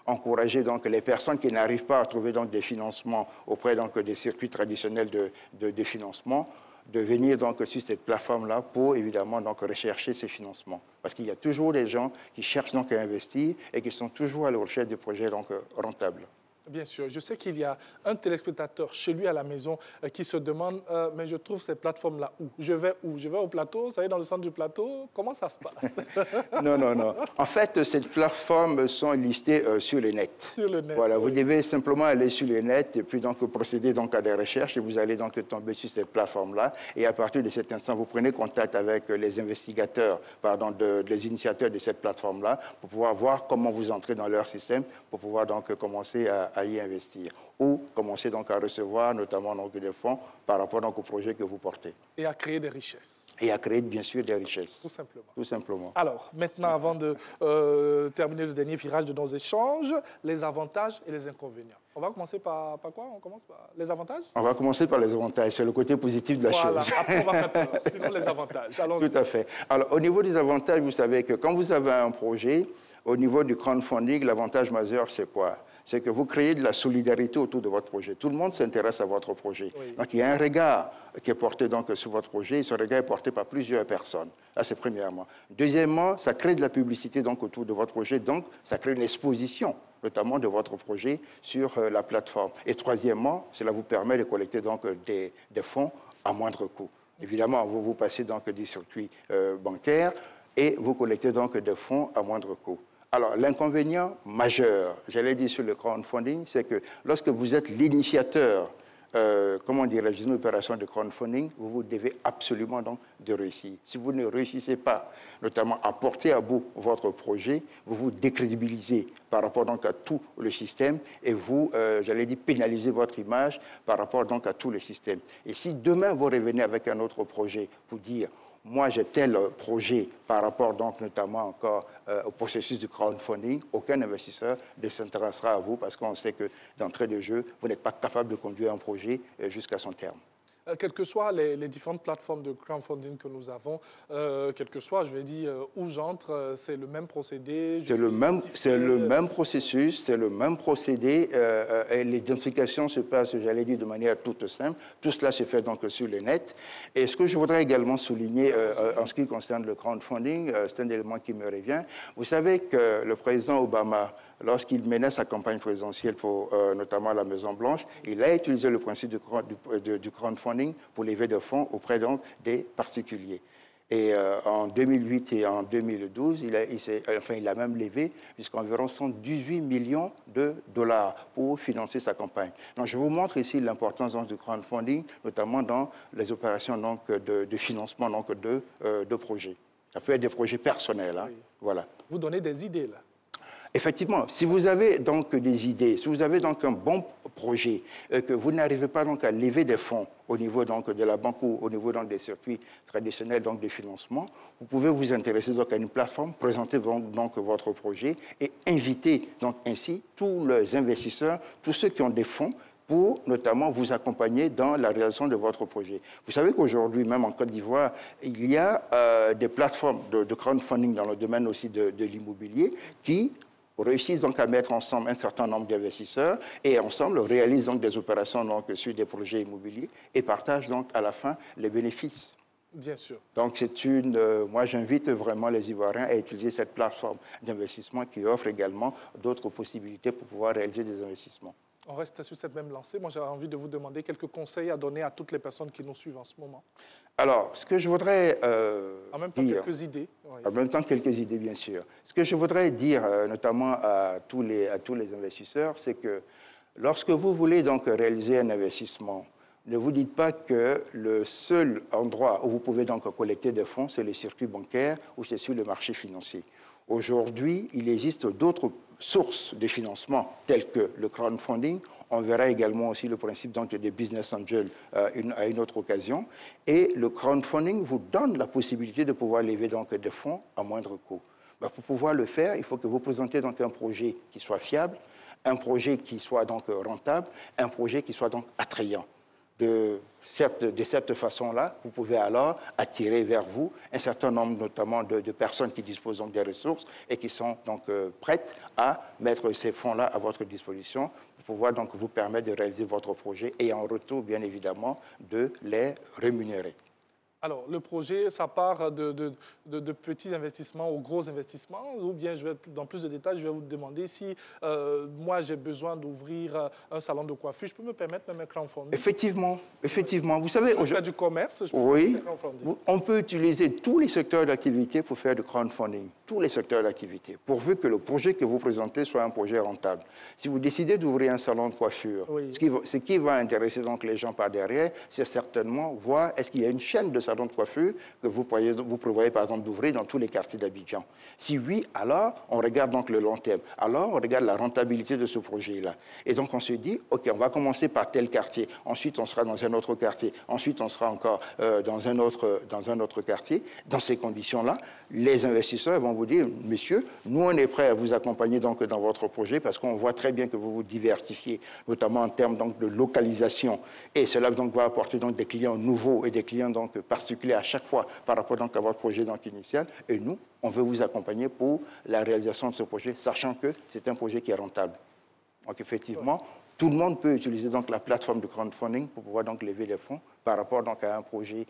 encourager donc les personnes qui n'arrivent pas à trouver donc des financements auprès donc des circuits traditionnels de financement, de venir donc sur cette plateforme-là pour évidemment donc rechercher ces financements. Parce qu'il y a toujours des gens qui cherchent donc à investir et qui sont toujours à la recherche de projets donc rentables. Bien sûr, je sais qu'il y a un téléspectateur chez lui à la maison qui se demande mais je trouve ces plateformes-là où? Je vais où? Je vais au plateau, ça y est, dans le centre du plateau, comment ça se passe? Non. En fait, ces plateformes sont listées sur le net. Sur le net. Voilà, vous devez simplement aller sur le net et puis donc procéder donc à des recherches et vous allez donc tomber sur cette plateforme-là. Et à partir de cet instant, vous prenez contact avec les investigateurs, les initiateurs de cette plateforme-là pour pouvoir voir comment vous entrez dans leur système pour pouvoir donc commencer à y investir ou commencer donc à recevoir notamment donc des fonds par rapport donc au projet que vous portez. Et à créer des richesses. Et à créer bien sûr des richesses. Tout simplement. Tout simplement. Alors, maintenant, avant de terminer le dernier virage de nos échanges, les avantages et les inconvénients. On va commencer par quoi? On commence par les avantages? On va commencer par les avantages, c'est le côté positif de la chose. Après, on va faire sinon les avantages. Tout à fait. Alors, au niveau des avantages, vous savez que quand vous avez un projet, au niveau du crowdfunding, l'avantage majeur, c'est quoi? C'est que vous créez de la solidarité autour de votre projet. Tout le monde s'intéresse à votre projet. Oui. Donc, il y a un regard qui est porté donc, sur votre projet, et ce regard est porté par plusieurs personnes. Ça, c'est premièrement. Deuxièmement, ça crée de la publicité donc, autour de votre projet, donc ça crée une exposition, notamment de votre projet, sur la plateforme. Et troisièmement, cela vous permet de collecter donc, des fonds à moindre coût. Évidemment, vous passez donc des circuits bancaires et vous collectez donc des fonds à moindre coût. Alors, l'inconvénient majeur, j'allais dire sur le crowdfunding, c'est que lorsque vous êtes l'initiateur, comment dirais-je, d'une opération de crowdfunding, vous devez absolument donc de réussir. Si vous ne réussissez pas, notamment à porter à bout votre projet, vous vous décrédibilisez par rapport donc à tout le système et vous, j'allais dire, pénalisez votre image par rapport donc à tout le système. Et si demain vous revenez avec un autre projet pour dire moi, j'ai tel projet par rapport donc notamment encore au processus du crowdfunding, aucun investisseur ne s'intéressera à vous parce qu'on sait que d'entrée de jeu, vous n'êtes pas capable de conduire un projet jusqu'à son terme. quelles que soient les différentes plateformes de crowdfunding que nous avons, quel que soit, je vais dire, où j'entre, c'est le même procédé. C'est le même processus, c'est le même procédé. Et l'identification se passe, j'allais dire, de manière toute simple. Tout cela se fait donc sur le net. Et ce que je voudrais également souligner en ce qui concerne le crowdfunding, c'est un élément qui me revient. Vous savez que le président Obama, lorsqu'il menait sa campagne présidentielle pour notamment la Maison-Blanche, il a utilisé le principe du crowdfunding pour lever des fonds auprès donc, des particuliers. Et en 2008 et en 2012, il a même levé jusqu'à environ 118 millions de dollars pour financer sa campagne. Donc, je vous montre ici l'importance du crowdfunding, notamment dans les opérations donc, de financement donc, de projets. Ça peut être des projets personnels. Hein. Oui. Voilà. Vous donnez des idées, là. Effectivement, si vous avez donc des idées, si vous avez donc un bon projet, que vous n'arrivez pas donc à lever des fonds au niveau donc de la banque ou au niveau donc des circuits traditionnels donc de financement, vous pouvez vous intéresser donc à une plateforme, présenter donc votre projet et inviter donc ainsi tous les investisseurs, tous ceux qui ont des fonds, pour notamment vous accompagner dans la réalisation de votre projet. Vous savez qu'aujourd'hui, même en Côte d'Ivoire, il y a des plateformes de crowdfunding dans le domaine aussi de l'immobilier qui réussissent donc à mettre ensemble un certain nombre d'investisseurs et ensemble réalisent donc des opérations donc, sur des projets immobiliers et partagent donc à la fin les bénéfices. Bien sûr. Donc moi j'invite vraiment les Ivoiriens à utiliser cette plateforme d'investissement qui offre également d'autres possibilités pour pouvoir réaliser des investissements. On reste sur cette même lancée. Moi, j'avais envie de vous demander quelques conseils à donner à toutes les personnes qui nous suivent en ce moment. Alors, ce que je voudrais en même temps, dire, quelques idées. Oui. En même temps, quelques idées, bien sûr. Ce que je voudrais dire, notamment à tous les investisseurs, c'est que lorsque vous voulez donc réaliser un investissement, ne vous dites pas que le seul endroit où vous pouvez donc collecter des fonds, c'est le circuit bancaire ou c'est sur le marché financier. Aujourd'hui, il existe d'autres sources de financement telles que le crowdfunding. On verra également aussi le principe donc, des business angels à une autre occasion. Et le crowdfunding vous donne la possibilité de pouvoir lever donc, des fonds à moindre coût. Pour pouvoir le faire, il faut que vous présentiez donc, un projet qui soit fiable, un projet qui soit donc, rentable, un projet qui soit donc attrayant. De cette façon-là, vous pouvez alors attirer vers vous un certain nombre notamment de personnes qui disposent donc des ressources et qui sont donc prêtes à mettre ces fonds-là à votre disposition pour pouvoir donc vous permettre de réaliser votre projet et en retour, bien évidemment, de les rémunérer. Alors, le projet, ça part de petits investissements aux gros investissements, ou bien, dans plus de détails, je vais vous demander si moi, j'ai besoin d'ouvrir un salon de coiffure, je peux me permettre même un crowdfunding? Effectivement. Vous savez... Je fais du commerce, je peux oui, faire crowdfunding. On peut utiliser tous les secteurs d'activité pour faire du crowdfunding, tous les secteurs d'activité, pourvu que le projet que vous présentez soit un projet rentable. Si vous décidez d'ouvrir un salon de coiffure, oui. ce qui va intéresser donc les gens par derrière, c'est certainement voir est-ce qu'il y a une chaîne de salons de coiffure que vous prévoyez par exemple d'ouvrir dans tous les quartiers d'Abidjan. Si oui, alors on regarde donc le long terme. Alors on regarde la rentabilité de ce projet-là. Et donc on se dit, OK, on va commencer par tel quartier, ensuite on sera dans un autre quartier, ensuite on sera encore dans un autre quartier. Dans ces conditions-là, les investisseurs vont vous dire, messieurs, nous on est prêts à vous accompagner donc dans votre projet parce qu'on voit très bien que vous vous diversifiez, notamment en termes donc de localisation. Et cela donc va apporter donc des clients nouveaux et des clients donc particulier à chaque fois par rapport donc à votre projet donc initial. Et nous, on veut vous accompagner pour la réalisation de ce projet, sachant que c'est un projet qui est rentable. Donc effectivement, tout le monde peut utiliser donc la plateforme de crowdfunding pour pouvoir donc lever les fonds par rapport donc à un projet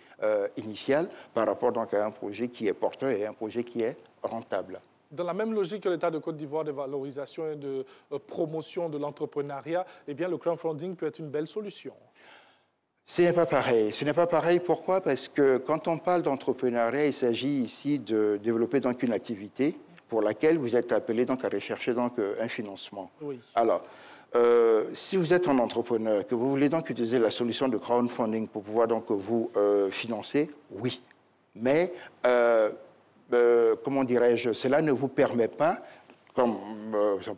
initial, par rapport donc à un projet qui est porteur et un projet qui est rentable. Dans la même logique que l'État de Côte d'Ivoire de valorisation et de promotion de l'entrepreneuriat, eh bien le crowdfunding peut être une belle solution. Ce n'est pas pareil. Ce n'est pas pareil. Pourquoi? Parce que quand on parle d'entrepreneuriat, il s'agit ici de développer donc une activité pour laquelle vous êtes appelé donc à rechercher donc un financement. Oui. Alors, si vous êtes un entrepreneur, que vous voulez donc utiliser la solution de crowdfunding pour pouvoir donc vous financer, oui. Mais, comment dirais-je, cela ne vous permet pas, comme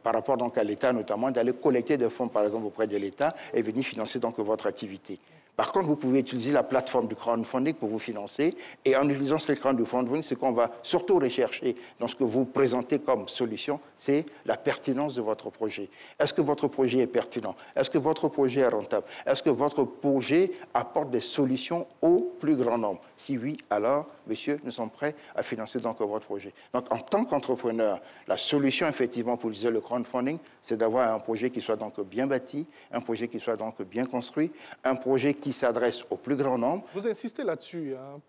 par rapport donc à l'État notamment, d'aller collecter des fonds, par exemple, auprès de l'État et venir financer donc votre activité. Par contre, vous pouvez utiliser la plateforme du crowdfunding pour vous financer. Et en utilisant cette crowdfunding, ce qu'on va surtout rechercher dans ce que vous présentez comme solution, c'est la pertinence de votre projet. Est-ce que votre projet est pertinent? Est-ce que votre projet est rentable? Est-ce que votre projet apporte des solutions au plus grand nombre? Si oui, alors, messieurs, nous sommes prêts à financer donc votre projet. Donc, en tant qu'entrepreneur, la solution, effectivement, pour utiliser le crowdfunding, c'est d'avoir un projet qui soit donc bien bâti, un projet qui soit donc bien construit, un projet qui s'adresse au plus grand nombre. Vous insistez là-dessus. Hein,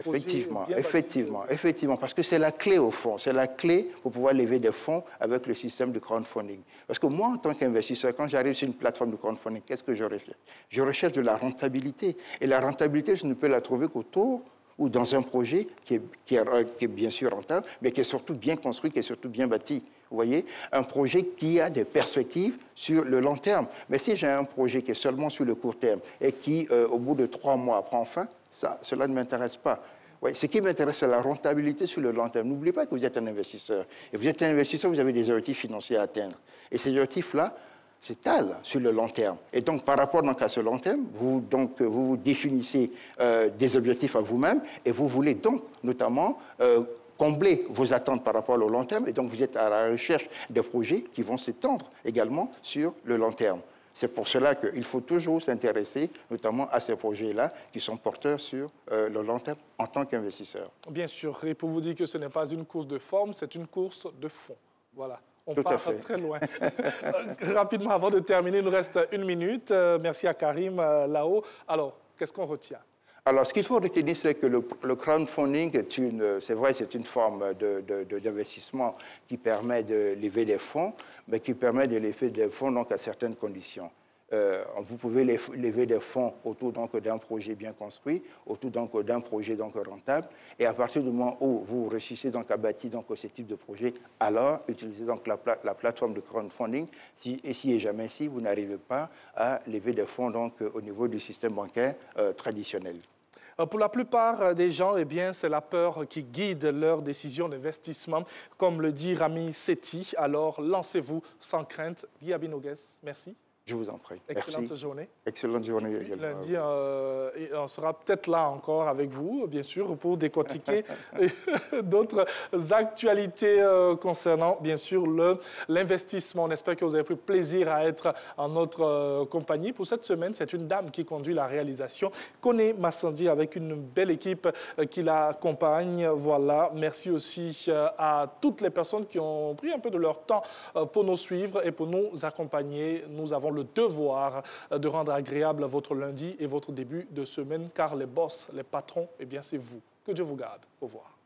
effectivement, parce que c'est la clé au fond. C'est la clé pour pouvoir lever des fonds avec le système de crowdfunding. Parce que moi, en tant qu'investisseur, quand j'arrive sur une plateforme de crowdfunding, qu'est-ce que je recherche? Je recherche de la rentabilité. Et la rentabilité, je ne peux la trouver qu'autour ou dans un projet qui est bien sûr rentable, mais qui est surtout bien construit, qui est surtout bien bâti. Vous voyez, un projet qui a des perspectives sur le long terme. Mais si j'ai un projet qui est seulement sur le court terme et qui, au bout de 3 mois, prend fin, cela ne m'intéresse pas. Ouais, ce qui m'intéresse, c'est la rentabilité sur le long terme. N'oubliez pas que vous êtes un investisseur. Et vous êtes un investisseur, vous avez des objectifs financiers à atteindre. Et ces objectifs-là s'étalent sur le long terme. Et donc, par rapport donc, à ce long terme, vous définissez des objectifs à vous-même et vous voulez donc, notamment, combler vos attentes par rapport au long terme, et donc vous êtes à la recherche de projets qui vont s'étendre également sur le long terme. C'est pour cela qu'il faut toujours s'intéresser notamment à ces projets-là qui sont porteurs sur le long terme en tant qu'investisseur. Bien sûr, et pour vous dire que ce n'est pas une course de forme, c'est une course de fond. Voilà. On part très loin. Rapidement, avant de terminer, il nous reste 1 minute. Merci à Karim là-haut. Alors, qu'est-ce qu'on retient? Alors, ce qu'il faut retenir, c'est que le crowdfunding, c'est vrai, c'est une forme d'investissement qui permet de lever des fonds, mais qui permet de lever des fonds donc, à certaines conditions. Vous pouvez lever des fonds autour d'un projet bien construit, autour d'un projet donc, rentable, et à partir du moment où vous réussissez donc, à bâtir donc, ce type de projet, alors utilisez donc, la plateforme de crowdfunding, et si et jamais si vous n'arrivez pas à lever des fonds donc, au niveau du système bancaire traditionnel. Pour la plupart des gens, eh bien, c'est la peur qui guide leur décision d'investissement. Comme le dit Rami Sethi, alors lancez-vous sans crainte. Guy Abinogues, merci. Je vous en prie. Excellente journée. Excellente journée également. Lundi, on sera peut-être là encore avec vous, bien sûr, pour décortiquer d'autres actualités concernant, bien sûr, l'investissement. On espère que vous avez pris plaisir à être en notre compagnie. Pour cette semaine, c'est une dame qui conduit la réalisation. Koné Massandi, avec une belle équipe qui l'accompagne. Voilà. Merci aussi à toutes les personnes qui ont pris un peu de leur temps pour nous suivre et pour nous accompagner. Nous avons le devoir de rendre agréable votre lundi et votre début de semaine, car les boss, les patrons, eh bien, c'est vous. Que Dieu vous garde. Au revoir.